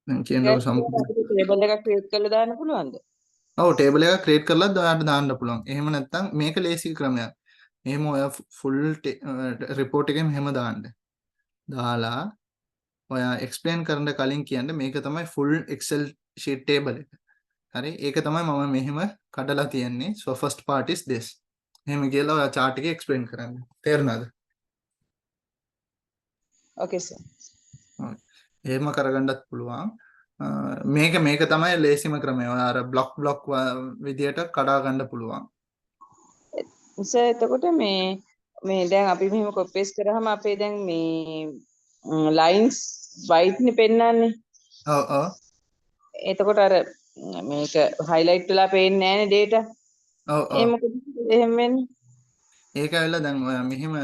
A: දැන් කියනවා සම්පූර්ණ
E: ටේබල් එකක් ක්‍රියේට් කරලා දාන්න පුළුවන්ද?
A: ඔව් ටේබල් එකක් ක්‍රියේට් කරලත් ඔයාලට දාන්න පුළුවන්. එහෙම නැත්නම් මේක ලේසි ක්‍රමයක්. එහෙම ඔයා ෆුල් report එකෙම එහෙම දාන්න. දාලා ඔයා එක්ස්ප්ලেইন කරන්න කලින් කියන්න මේක තමයි full Excel sheet table එක. හරි? ඒක තමයි මම මෙහෙම කඩලා තියන්නේ. So first part is this. එහෙම කියලා ඔයා chart එකේ එක්ස්ප්ලেইন කරන්න. තේරුණාද?
E: Okay sir.
A: ඔව්. එහෙම කරගන්නත් පුළුවන්. මේක තමයි ලේසිම ක්‍රමය. ඔයා අර බ්ලොක් විදියට කඩා ගන්න පුළුවන්.
E: සර් එතකොට මේ දැන් අපි මෙහෙම කොපි පේස්ට් කරාම අපේ දැන් මේ ලයින්ස් වයිට් නේ පෙන්නන්නේ.
A: ඔව් ඔව්.
E: එතකොට අර මේක highlight වෙලා පේන්නේ නැහැනේ data.
A: ඔව්
E: ඒ
A: ඔව්.
E: මොකද එහෙම වෙන්නේ?
A: ඒක ඇවිල්ලා දැන් ඔයා මෙහෙම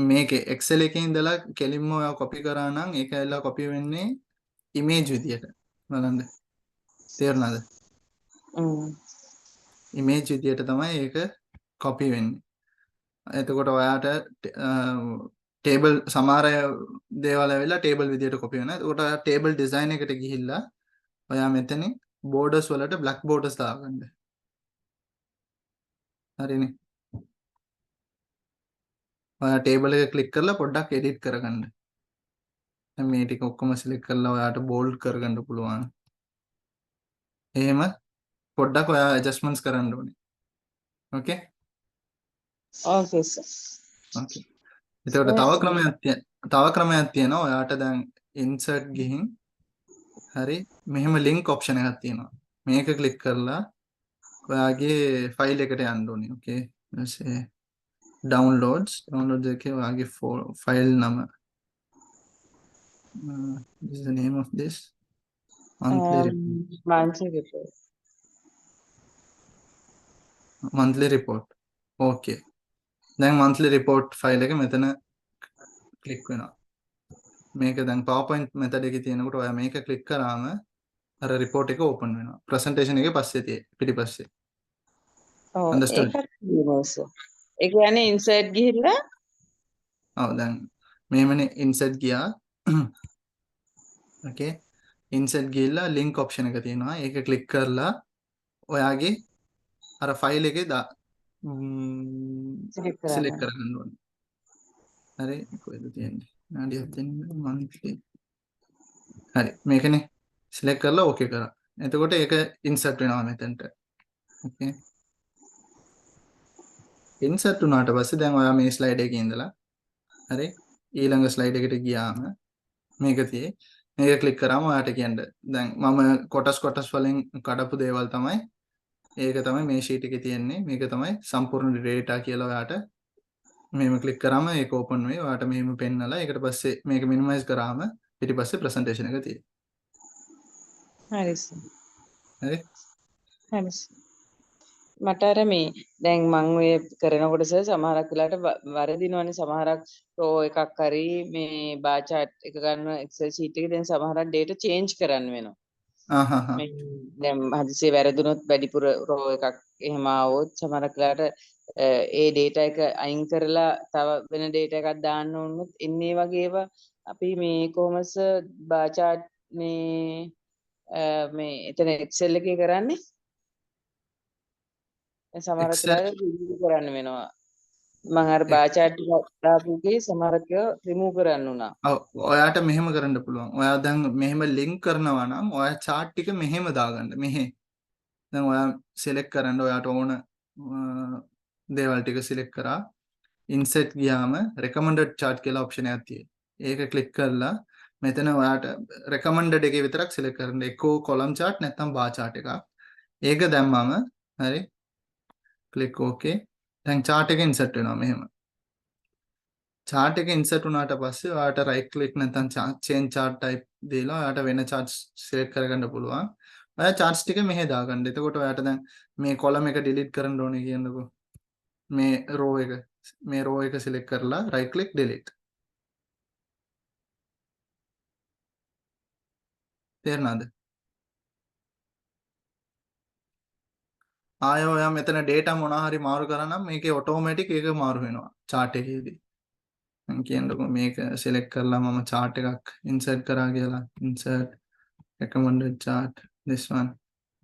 A: මේකේ Excel එකේ ඉඳලා කෙලින්ම ඔයා කොපි කරා නම් ඒක ඇවිල්ලා කොපි වෙන්නේ ඉමේජ් විදියට. බලන්න. තේරුණාද? ඉමේජ් විදියට තමයි ඒක කොපි වෙන්නේ. එතකොට ඔයාට ටේබල් සමහර දේවල් ඇවිල්ලා ටේබල් විදියට කොපි වෙනවා. එතකොට ඔයා ටේබල් ඩිසයින් එකට ගිහිල්ලා ඔයා මෙතනින් බෝඩර්ස් වලට බ්ලැක් බෝඩර්ස් දාගන්න. හරිනේ. ඔයා ටේබල් එක ක්ලික් කරලා පොඩ්ඩක් එඩිට් කරගන්න. දැන් මේ ටික ඔක්කොම සිලෙක්ට් කරලා ඔයාට බෝල්ඩ් කරගන්න පුළුවන්. එහෙම පොඩ්ඩක් ඔයා ඇඩ්ජස්ට්මන්ට්ස් කරන්න ඕනේ. ඕකේ?
E: Okay sir.
A: ඕකේ. එතකොට තව ක්‍රමයක් තියෙනවා. ඔයාට දැන් ඉන්සර්ට් ගිහින් හරි මෙහෙම ලින්ක් ඔප්ෂන් එකක් තියෙනවා. මේක ක්ලික් කරලා ඔයාගේ ෆයිල් එකට යන්න ඕනේ. ඕකේ. ඊපස්සේ downloads එකේ ඔයාගේ ෆයිල් නම this is the name of this monthly report. Okay. දැන් monthly report ෆයිල් එක මෙතන ක්ලික් වෙනවා. මේක දැන් PowerPoint method එකේ තියෙනකොට ඔයා මේක ක්ලික් කරාම අර report එක open වෙනවා. presentation එකේ පස්සේ පිටිපස්සේ.
E: ඔව්
A: Understood?
E: ඒකත් තියෙනවා sir. ඒ කියන්නේ insert ගිහිල්ලා
A: ඔව් දැන් මෙහෙමනේ insert ගියා. okay. insert ගිහිල්ලා link option එක තියෙනවා. ඒක ක්ලික් කරලා ඔයාගේ අර ෆයිල් එකේ select කරගන්න ඕනේ. හරි කොහෙද තියෙන්නේ? නාඩියක් තියෙන්නේ monthly. හරි මේකනේ select කරලා okay කරා. එතකොට ඒක insert වෙනවා මෙතනට. okay. insert වුණාට පස්සේ දැන් ඔයා මේ slide එකේ ඉඳලා හරි ඊළඟ slide එකට ගියාම මේක තියෙයි. මේක ක්ලික් කරාම ඔයාට කියන්න දැන් මම කොටස් වලින් කඩපු දේවල් තමයි ඒක තමයි මේ sheet එකේ තියෙන්නේ. මේක තමයි සම්පූර්ණ data කියලා ඔයාට මෙහෙම ක්ලික් කරාම ඒක open වෙයි. ඔයාට මෙහෙම පෙන්නලා ඒකට පස්සේ මේක minimize කරාම ඊට පස්සේ presentation එක තියෙයි.
E: හරි sir.
A: හරි
E: හරි sir. මට අර මේ දැන් මම ඔය කරනකොට සර් සමහරක් වෙලාවට වරදිනවනේ සමහරක් රෝ එකක් හරි මේ බාර් chart එක ගන්න Excel sheet එකේ දැන් සමහරක් data change කරන්න වෙනවා. මේ දැන් හදිසියේ වැරදුනොත් වැඩිපුර රෝ එකක් එහෙම ආවොත් සමහරක් වෙලාවට ඒ data එක අයින් කරලා තව වෙන data එකක් දාන්න වුණොත් ඉන්නේ වගේ ඒවා අපි මේ කොහොමද සර් බාර් chart මේ එතන Excel එකේ කරන්නේ සමහරක් වෙලාවට රිමූව් කරන්න වෙනවා. මම අර බාර් chart එක දාපුගේ සමහරක් ඒවා රිමූව් කරන්න උනා.
A: ඔව් ඔයාට මෙහෙම කරන්න පුළුවන්. ඔයා දැන් මෙහෙම link කරනවා නම් ඔයා chart ටික මෙහෙම දාගන්න. මෙහෙ. දැන් ඔයා select කරන්න ඔයාට ඕන දේවල් ටික select කරා. insert ගියාම recommended chart කියලා option එකක් තියෙයි. ඒක click කරලා මෙතන ඔයාට recommended එකේ විතරක් select කරන්න. එක්කෝ column chart නැත්නම් bar chart එකක්. ඒක දැම්මම හරි click okay. දැන් chart එක insert වෙනවා මෙහෙම. chart එක insert වුණාට පස්සේ ඔයාට right click නැත්නම් change chart type දීලා ඔයාට වෙන charts select කරගන්න පුළුවන්. ඔයා charts ටික මෙහෙ දාගන්න. එතකොට ඔයාට දැන් මේ column එක delete කරන්න ඕනේ කියන්නකෝ. මේ row එක select කරලා right click delete. තේරුණාද? ආයෙ ඔයා මෙතන data මොනවා හරි මාරු කරා නම් මේකේ automatic ඒක මාරු වෙනවා chart එකේදී. මම කියන්නකෝ මේක select කරලා මම chart එකක් insert කරා කියලා. insert recommended chart this one.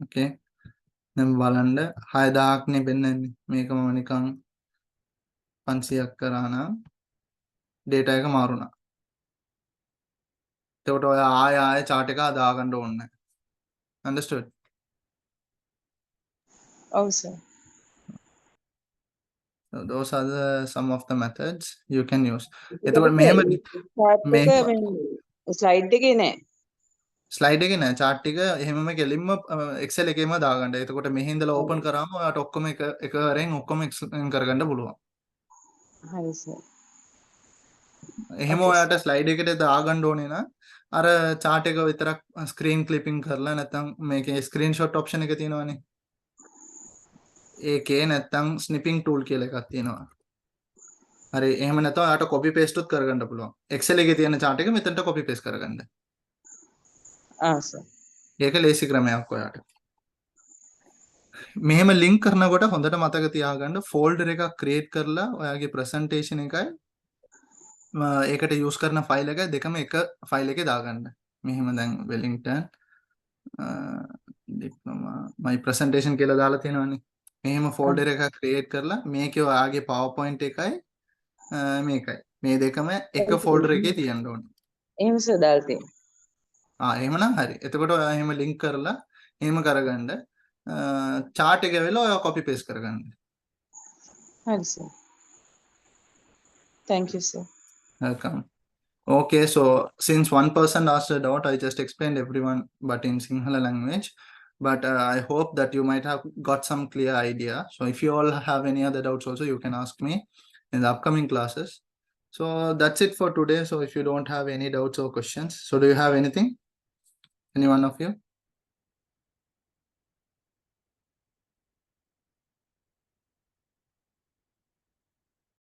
A: okay. දැන් බලන්න 6000ක්නේ පෙන්වන්නේ. මේක මම නිකන් 500ක් කරා නම් data එක මාරුණා. එතකොට ඔය ආයෙ chart එක දාගන්න ඕනේ නැහැ. Understood?
E: ඔව් sir.
A: So those are some of the methods you can use. එතකොට මෙහෙම
E: chart එක මේ slide එකේ නෑ.
A: ස්ලයිඩ් එකේ නෑ chart ටික එහෙමම කෙලින්ම Excel එකේම දාගන්න. එතකොට මෙහි ඉඳලා open කරාම ඔයාලට ඔක්කොම එක වරෙන් ඔක්කොම explain කරගන්න පුළුවන්.
E: හරි සර්.
A: එහෙම
E: Okay,
A: ඔයාලට ස්ලයිඩ් එකට දාගන්න ඕනේ නම් අර chart එක විතරක් screen clipping කරලා නැත්නම් මේකේ screenshot option එක තියෙනවනේ. ඒකේ නැත්නම් snipping tool කියලා එකක් තියෙනවා. හරි එහෙම නැත්නම් ඔයාලට copy paste උත් කරගන්න පුළුවන්. Excel එකේ තියෙන chart එක මෙතනට copy paste කරගන්න.
E: සර්.
A: ඒක ලේසි ක්‍රමයක් ඔයාලට. මෙහෙම ලින්ක් කරනකොට හොඳට මතක තියාගන්න ෆෝල්ඩර් එකක් ක්‍රියේට් කරලා ඔයාගේ ප්‍රසන්ටේෂන් එකයි ඒකට යූස් කරන ෆයිල් එක දෙකම එක ෆයිල් එකේ දාගන්න. මෙහෙම දැන් වෙලින්ටන් ඩිප්ලෝමා my presentation කියලා දාලා තියෙනවනේ. මෙහෙම ෆෝල්ඩර් එකක් ක්‍රියේට් කරලා මේකේ ඔයාගේ PowerPoint එකයි මේකයි. මේ දෙකම එක ෆෝල්ඩර් එකේ තියන්න ඕනේ.
E: එහෙම සර් දාලා තියෙනවා.
A: එහෙමනම් හරි. එතකොට ඔයා එහෙම ලින්ක් කරලා එහෙම කරගන්න chart එක වෙලා ඔයා copy paste කරගන්න.
E: හරි sir. Thank you sir.
A: Welcome. Okay, so since one person asked a doubt, I just explained everyone, but in Sinhala language. But I hope that you might have got some clear idea. So if you all have any other doubts also, you can ask me in the upcoming classes. So that's it for today. So if you don't have any doubts or questions, so do you have anything? Any one of you?